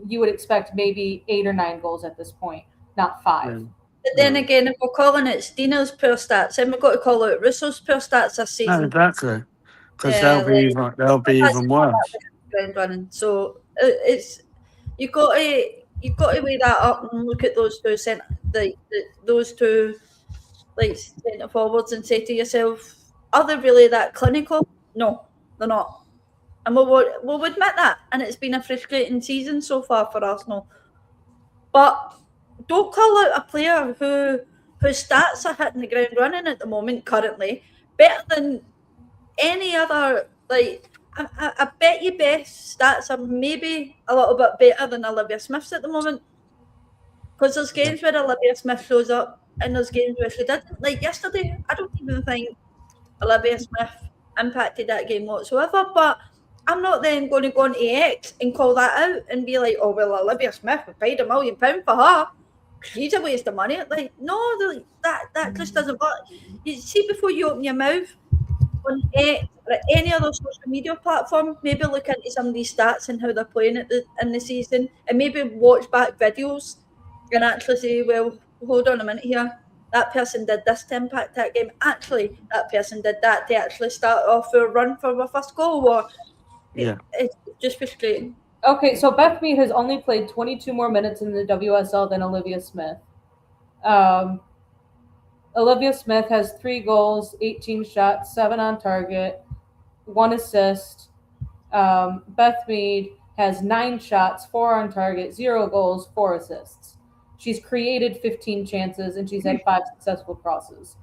you would expect maybe 8 or 9 goals at this point, not 5. But then again, if we're calling it Stina's pure stats, then we've got to call out Russo's pure stats this season. No, exactly, because they'll be even worse. Running. So it's you've got to weigh that up and look at those two centre forwards and say to yourself, are they really that clinical? No, they're not. And we'll admit that. And it's been a frustrating season so far for Arsenal. But don't call out a player whose stats are hitting the ground running at the moment currently better than any other. I bet you best stats are maybe a little bit better than Olivia Smith's at the moment, because there's games where Olivia Smith shows up and there's games where she didn't. Like yesterday, I don't even think Olivia Smith impacted that game whatsoever, but I'm not then going to go on X and call that out and be like, oh, well, Olivia Smith, we paid £1 million for her. She's a waste of money. Like, no, that just doesn't work. You see, before you open your mouth on X or any other social media platform, maybe look into some of these stats and how they're playing in the season, and maybe watch back videos and actually say, well, hold on a minute here. That person did this to impact that game. Actually, that person did that to actually start off a run for the first goal. Or it's just frustrating. Okay, so Beth Mead has only played 22 more minutes in the WSL than Olivia Smith. Olivia Smith has 3 goals, 18 shots, 7 on target, 1 assist. Beth Mead has 9 shots, 4 on target, 0 goals, 4 assists. She's created 15 chances, and she's had 5 successful crosses.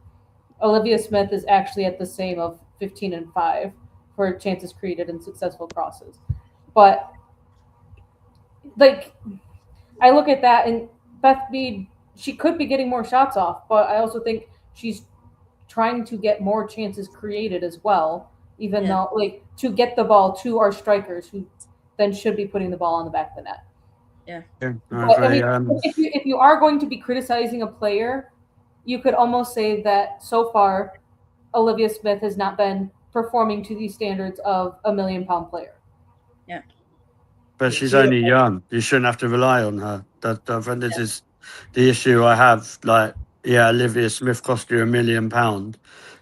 Olivia Smith is actually at the same of 15 and 5 for chances created and successful crosses. But I look at that, and Beth Mead, she could be getting more shots off, but I also think she's trying to get more chances created as well, even though, to get the ball to our strikers, who then should be putting the ball on the back of the net. Yeah. If you are going to be criticizing a player, you could almost say that so far, Olivia Smith has not been performing to the standards of a £1 million player. Yeah. But she's only young. You shouldn't have to rely on her. I think this is the issue I have. Olivia Smith cost you £1 million.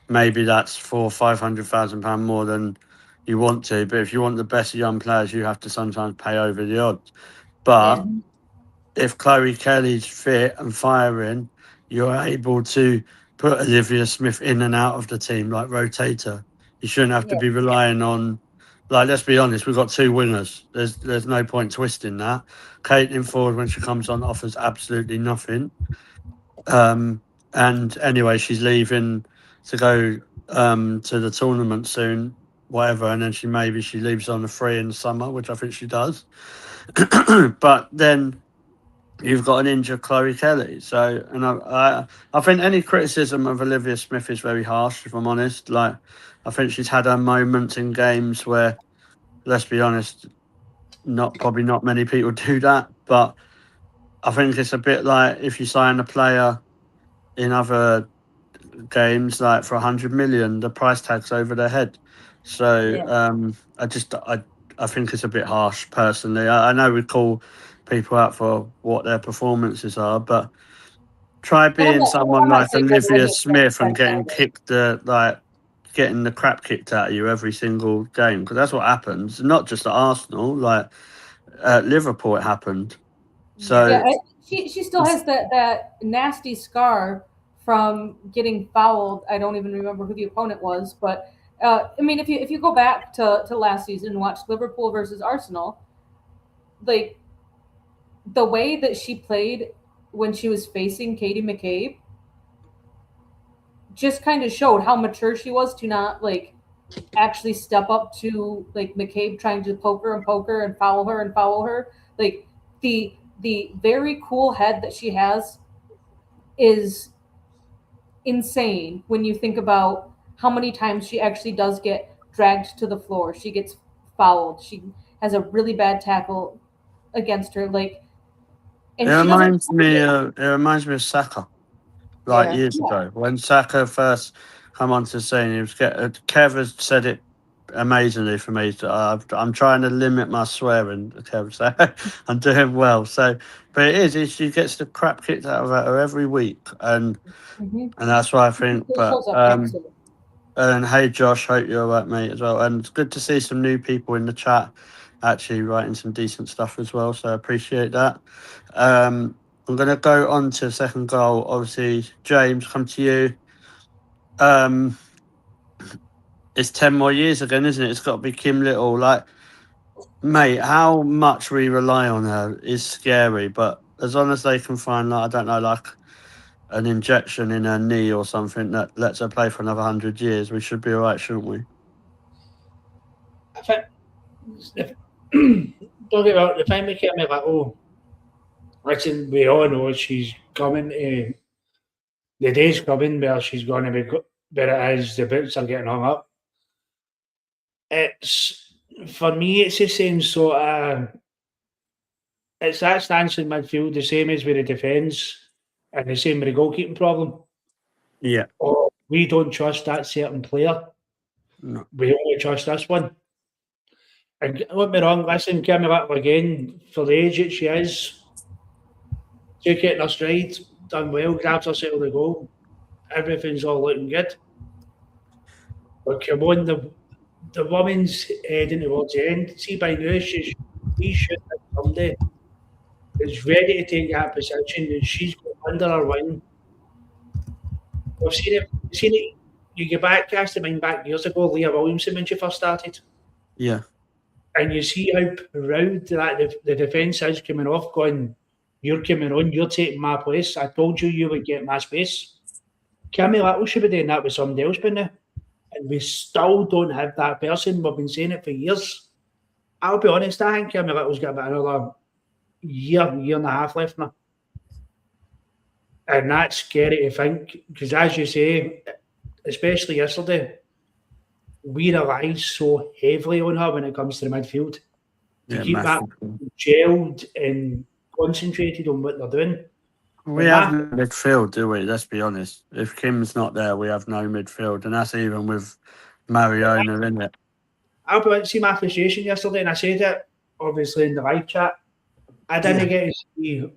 Maybe that's £500,000 more than you want to. But if you want the best young players, you have to sometimes pay over the odds. But if Chloe Kelly's fit and firing, you're able to put Olivia Smith in and out of the team, rotate her. You shouldn't have to be relying on. Let's be honest, we've got 2 wingers. There's no point twisting that. Caitlin Ford, when she comes on, offers absolutely nothing. And anyway, she's leaving to go to the tournament soon, whatever, and then she leaves on a free in the summer, which I think she does. But then you've got an injured Chloe Kelly. So, and I think any criticism of Olivia Smith is very harsh, if I'm honest. I think she's had her moments in games where, let's be honest, probably not many people do that. But I think it's a bit like if you sign a player in other games, for 100 million, the price tag's over their head. So I think it's a bit harsh, personally. I know we call people out for what their performances are, but try being not- someone I'm not like saying Olivia everyone Smith and gets getting that getting the crap kicked out of you every single game, because that's what happens. Not just at Arsenal, like at Liverpool, it happened. So Yeah, she still has that nasty scar from getting fouled. I don't even remember who the opponent was, but I mean, if you go back to last season and watch Liverpool versus Arsenal, like the way that she played when she was facing Katie McCabe just kind of showed how mature she was to not like actually step up to like McCabe trying to poke her and foul her and foul her. Like the very cool head that she has is insane when you think about how many times she actually does get dragged to the floor. She gets fouled. She has a really bad tackle against her. Like, and she doesn't. it reminds me of Saka, like Yeah. years ago when Saka first come onto the scene. He was Kev has said it amazingly for me. I'm trying to limit my swearing. Kev, so I'm doing well. So, but she gets the crap kicked out of her every week, and that's why I think. But and hey, Josh, hope you're all right, mate, as well. And it's good to see some new people in the chat actually writing some decent stuff as well. So I appreciate that. I'm going to go on to the second goal. Obviously, James, come to you. It's 10 more years again, isn't it? It's got to be Kim Little. Like, mate, how much we rely on her is scary. But as long as they can find, like, I don't know, like an injection in her knee or something that lets her play for another 100 years, we should be all right, shouldn't we? I think don't get me wrong, the time they kept me like, oh, listen, we all know she's coming to the day's coming where she's going to be where it is the boots are getting hung up. It's for me, it's the same sort of. It's that stance in midfield, the same as with the defence, and the same with the goalkeeping problem. Yeah. Or we don't trust that certain player. No. We only trust this one. And don't get me wrong, listen, Kimmy Little again, for the age that she is, took it in her stride, done well, grabs herself the goal. Everything's all looking good. But come on, the woman's heading towards the end. See, by now, she should have somebody is ready to take that position, and she's got under her wing. We've seen it. You go back, cast the mind back years ago, Leah Williamson, when she first started. Yeah. And you see how proud that the defence is coming off, going, you're coming on, you're taking my place. I told you would get my space. Kimmy Little should be doing that with somebody else by now. And we still don't have that person. We've been saying it for years. I'll be honest, I think Kimmy Little's got about another year and a half left now. And that's scary to think, because as you say, especially yesterday, we rely so heavily on her when it comes to the midfield to keep that gelled and concentrated on what they're doing. We have no midfield, do we? Let's be honest. If Kim's not there, we have no midfield, and that's even with Mariona in it. I'll be able to see my frustration yesterday, and I said it obviously in the live chat. I didn't get to see.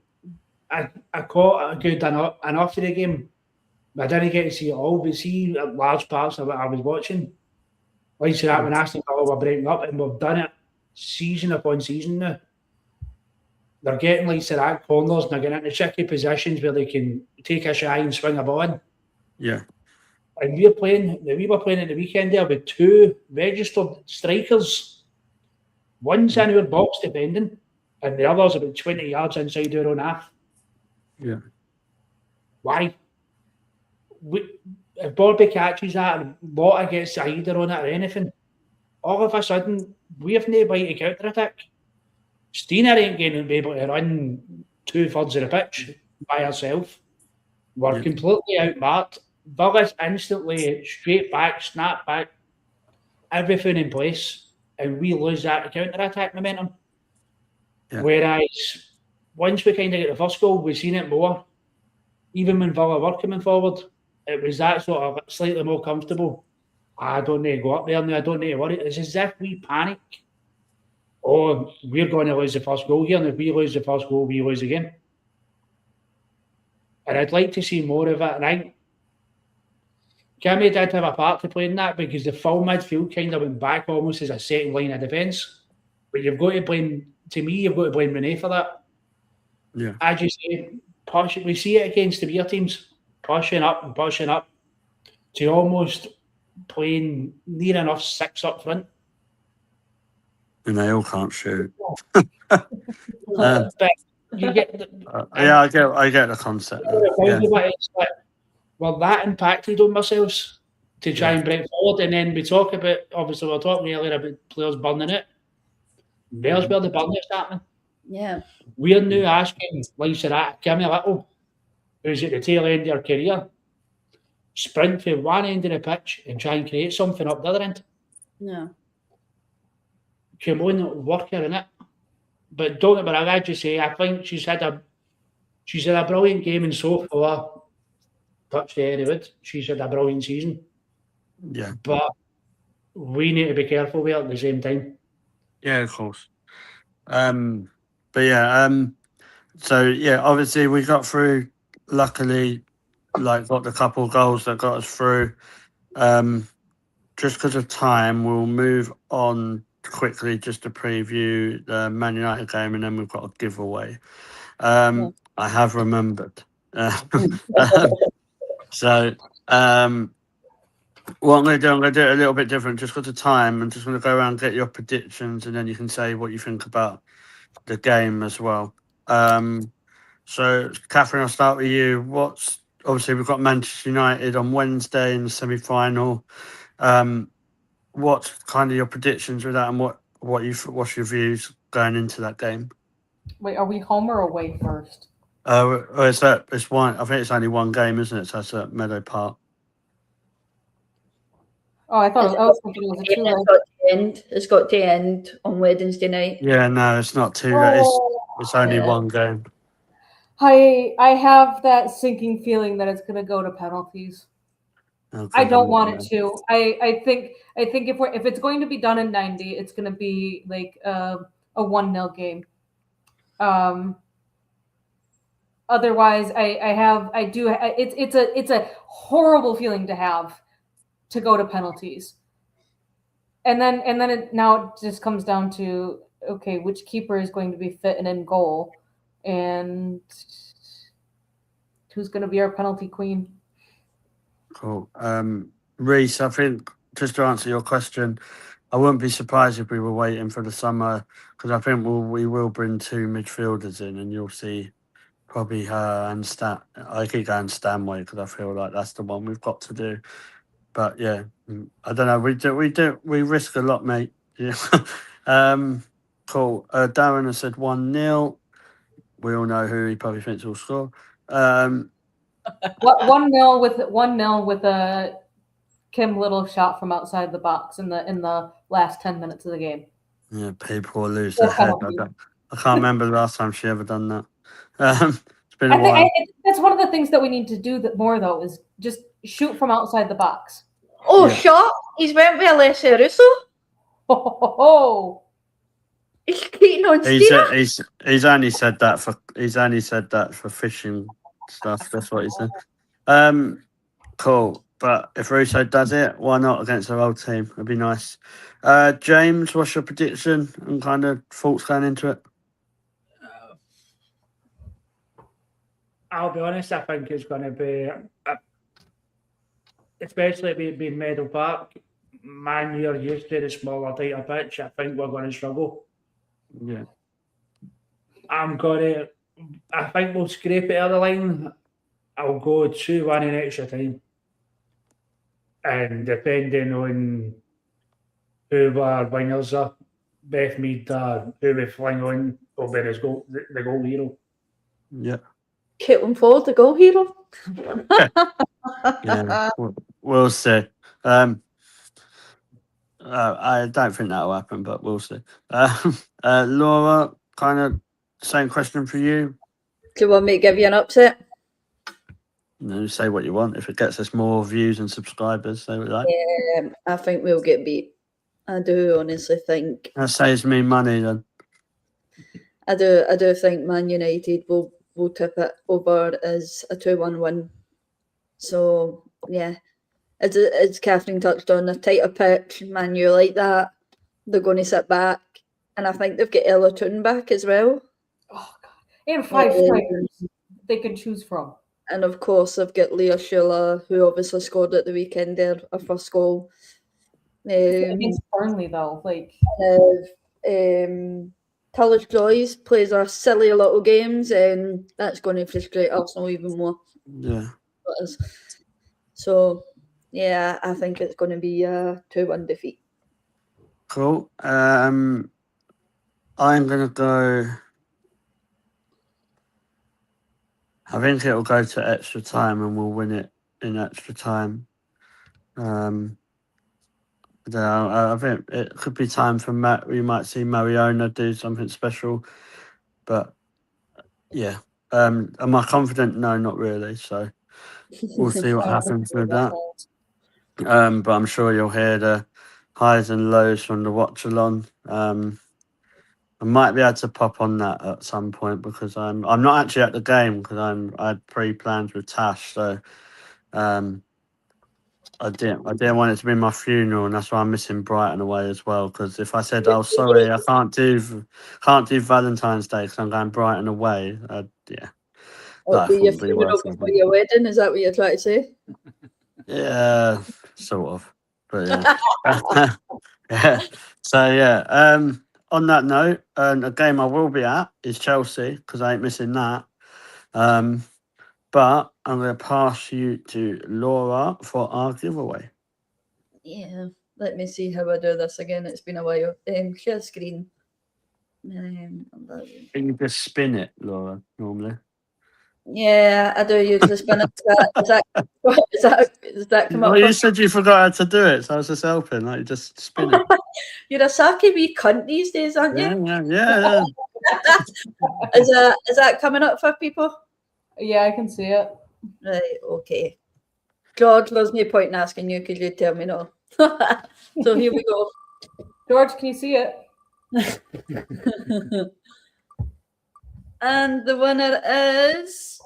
I caught a good enough of the game. I didn't get to see it all, but see large parts of what I was watching. Like that when Aston Villa were breaking up, and we've done it season upon season now. They're getting like that corners and they're getting into tricky positions where they can take a shy and swing a ball in. Yeah. And we were playing at the weekend there with two registered strikers. One's in our box defending, and the other's about 20 yards inside our own half. Yeah. Why? If Bobby catches that and Lotta gets a header on it or anything, all of a sudden we have no way to counter attack. Steiner ain't going to be able to run 2/3 of the pitch by herself. We're completely outmarked. Villa's instantly straight back, snap back, everything in place, and we lose that counter attack momentum. Yeah. Whereas once we kind of get the first goal, we've seen it more. Even when Villa were coming forward, it was that sort of slightly more comfortable. I don't need to go up there now. I don't need to worry. It's as if we panic oh, we're going to lose the first goal here, and if we lose the first goal, we lose the game. And I'd like to see more of it. And I think Kimmy did have a part to play in that, because the full midfield kind of went back almost as a second line of defence. But you've got to blame, to me, you've got to blame Renee for that. Yeah. As you say, we see it against the bigger teams, pushing up to almost playing near enough 6 up front. And they all can't shoot. But you get I get the concept. We're that impacted on ourselves to try and break forward, and then we talk about, obviously we were talking earlier about players burning it. There's where the burning is happening. Yeah. We're now asking, like you said, Kimmy Little, who's at the tail end of her career, sprint from one end of the pitch and try and create something up the other end. Yeah. Come on, work her in it. But don't get me wrong, I just say, I think she's had a brilliant game, and so far, touch the area wood, she's had a brilliant season. Yeah. But we need to be careful with her at the same time. Yeah, of course. But yeah, so yeah, obviously we got through, luckily, like got the couple goals that got us through. Just because of time, we'll move on quickly just to preview the Man United game, and then we've got a giveaway. I have remembered. So what I'm going to do it a little bit different just because of time. I'm just going to go around and get your predictions, and then you can say what you think about the game as well. So, Catherine, I'll start with you. Obviously, we've got Manchester United on Wednesday in the semi-final. What's kind of your predictions with that, and what's your views going into that game? Wait, are we home or away first? It's one. I think it's only one game, isn't it? So it's at Meadow Park. Oh, I was thinking it was a two-leg. It's got to end on Wednesday night. Yeah, no, it's not two. It's only one game. I have that sinking feeling that it's going to go to penalties. I don't want it to. I think if it's going to be done in 90, it's going to be like a 1-0 game. Otherwise, it's a horrible feeling to have to go to penalties. And then now it just comes down to, okay, which keeper is going to be fit and in goal, and who's going to be our penalty queen. Cool. Reese, I think, just to answer your question, I wouldn't be surprised if we were waiting for the summer, because I think we will bring 2 midfielders in, and you'll see probably her and I keep going Stanway because I feel like that's the one we've got to do. But yeah, I don't know. We risk a lot, mate. Yeah. Cool. Darren has said 1-0. We all know who he probably thinks will score. 1-0 with a Kim Little shot from outside the box in the last 10 minutes of the game. Yeah, people will lose their head. I can't remember the last time she ever done that. It's been a while. That's one of the things that we need to do more, though, is just shoot from outside the box. Oh, yeah. Shot! He's went with Alessia Russo. Oh. He's cheating on Stina. He's only said that for fishing stuff. That's what he said. Cool. But if Russo does it, why not against our old team? It'd be nice. James, what's your prediction and kind of thoughts going into it? I'll be honest, I think it's going to be, especially being Meadow Park, man, you're used to the smaller, tighter pitch. I think we're going to struggle. Yeah. I think we'll scrape it out of the line. I'll go 2-1 in extra time. And depending on who our wingers are, Beth Mead, who we fling on, will be the goal hero. Yeah. Caitlin Ford, the goal hero. Yeah, we'll see. I don't think that'll happen, but we'll see. Laura, kind of same question for you. Do you want me to give you an upset? No, say what you want. If it gets us more views and subscribers, say what you like. I think we'll get beat. I do honestly think. That saves me money then. I do think Man United will tip it over as a 2-1 win. So yeah, as Catherine touched on, a tighter pitch, Man U like that. They're going to sit back, and I think they've got Ella Toon back as well. Oh God! And 5 strikers they can choose from. And of course, I've got Leah Schuler, who obviously scored at the weekend there, her first goal. Against Burnley, though, like Tullis Joyce plays our silly little games, and that's going to frustrate Arsenal even more. Yeah. So, yeah, I think it's going to be a 2-1 defeat. Cool. I'm going to go. I think it'll go to extra time and we'll win it in extra time. I think it could be time for Matt. We might see Mariona do something special, but yeah. Am I confident? No, not really. So we'll see what happens with that. But I'm sure you'll hear the highs and lows from the watch along. I might be able to pop on that at some point because I'm not actually at the game because I had pre-plans with Tash, so I didn't want it to be my funeral, and that's why I'm missing Brighton away as well. Because if I said, "Oh, sorry, I can't do Valentine's Day because I'm going Brighton away," yeah, It'll be your funeral before your wedding. Is that what you're trying to say? Yeah, sort of, but yeah, yeah. So yeah. On that note, a game I will be at is Chelsea because I ain't missing that. But I'm going to pass you to Laura for our giveaway. Yeah, let me see how I do this again. It's been a while. Share screen. Can you just spin it, Laura, normally? Yeah, I do usually spin it. Does that come up? Well, you said you forgot how to do it, so I was just helping. Like, you just spin it. You're a sacky wee cunt these days, aren't you? Yeah. Is that coming up for people? Yeah, I can see it. Right, okay. George, there's no point in asking you because you tell me no. So here we go. George, can you see it? And the winner is...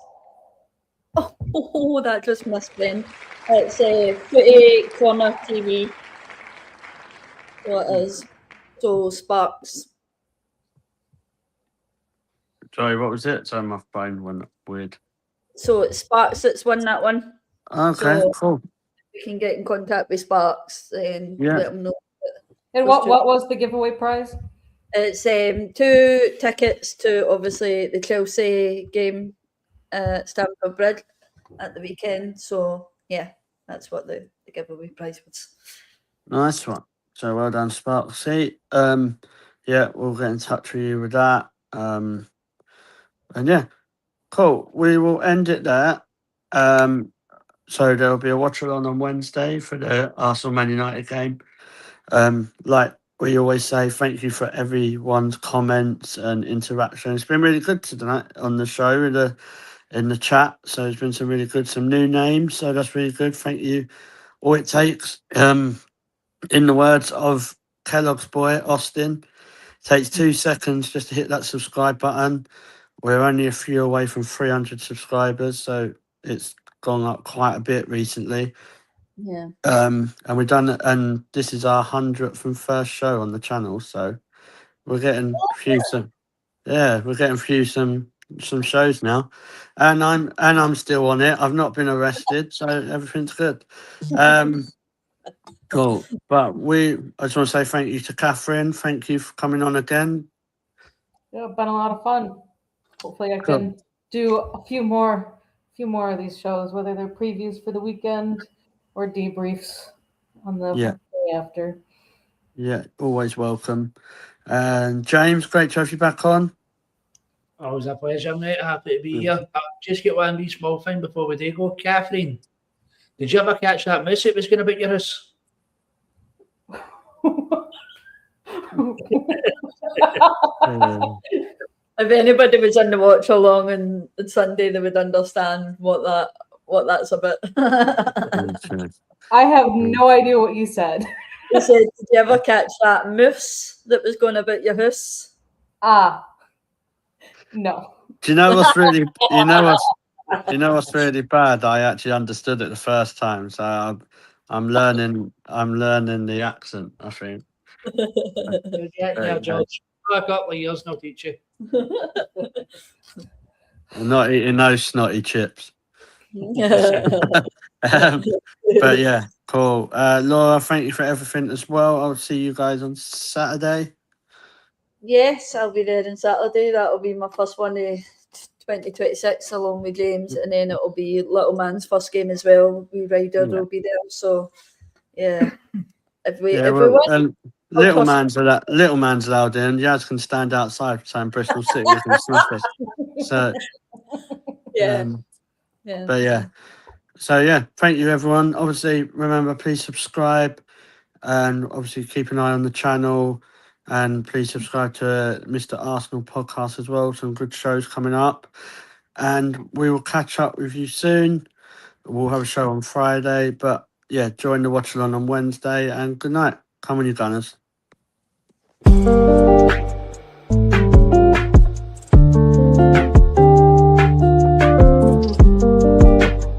Oh, that just missed then. It's Footy Corner TV. So it is. So Sparks. Sorry, what was it? So my phone went weird. So it's Sparks that's won that one. Okay, so cool. You can get in contact with Sparks and let them know. And what was the giveaway prize? It's 2 tickets to obviously the Chelsea game at Stamford Bridge at the weekend. So yeah, that's what the giveaway prize was. Nice one. So well done, Sparksy. Yeah, we'll get in touch with you with that. And yeah, cool. We will end it there. So there'll be a watch along on Wednesday for the Arsenal Man United game. Like we always say, thank you for everyone's comments and interaction. It's been really good tonight on the show in the chat. So it's been some new names. So that's really good. Thank you. All it takes, in the words of Kellogg's boy Austin, takes 2 seconds just to hit that subscribe button. We're only a few away from 300 subscribers, so it's gone up quite a bit recently. Yeah. And we've done it, and this is our 100th and first show on the channel, so we're getting some shows now, and I'm still on it. I've not been arrested, so everything's good. Cool. But I just want to say thank you to Catherine. Thank you for coming on again. Yeah, been a lot of fun. Hopefully I can do a few more of these shows, whether they're previews for the weekend or debriefs on the day after. Yeah, always welcome. And James, great to have you back on. Always a pleasure, mate. Happy to be here. I'll just get one wee small thing before we do go. Catherine, did you ever catch that moose that was going about your house? If anybody was in the watch along on Sunday, they would understand what that's about. I have no idea what you said. He said, "Did you ever catch that moose that was going about your house?" No. Do you know what's really? You know what's really bad? I actually understood it the first time, so I'm learning. I'm learning the accent. I think. Yeah, George. Back up like yours, not teach you. I'm not eating those snotty chips. But yeah, cool. Laura, thank you for everything as well. I'll see you guys on Saturday. Yes, I'll be there on Saturday. That'll be my first one of 2026 along with James, and then it'll be Little Man's first game as well. We Ryder will be there, so yeah. If we win, Little man's allowed in. Yaz can stand outside saying Bristol City can smash us. So yeah. But yeah. So yeah, thank you everyone. Obviously, remember, please subscribe and obviously keep an eye on the channel, and please subscribe to Mr. Arsenal podcast as well. Some good shows coming up, and we will catch up with you soon. We'll have a show on Friday, but yeah, join the watch along on Wednesday, and good night. Come on, you Gunners.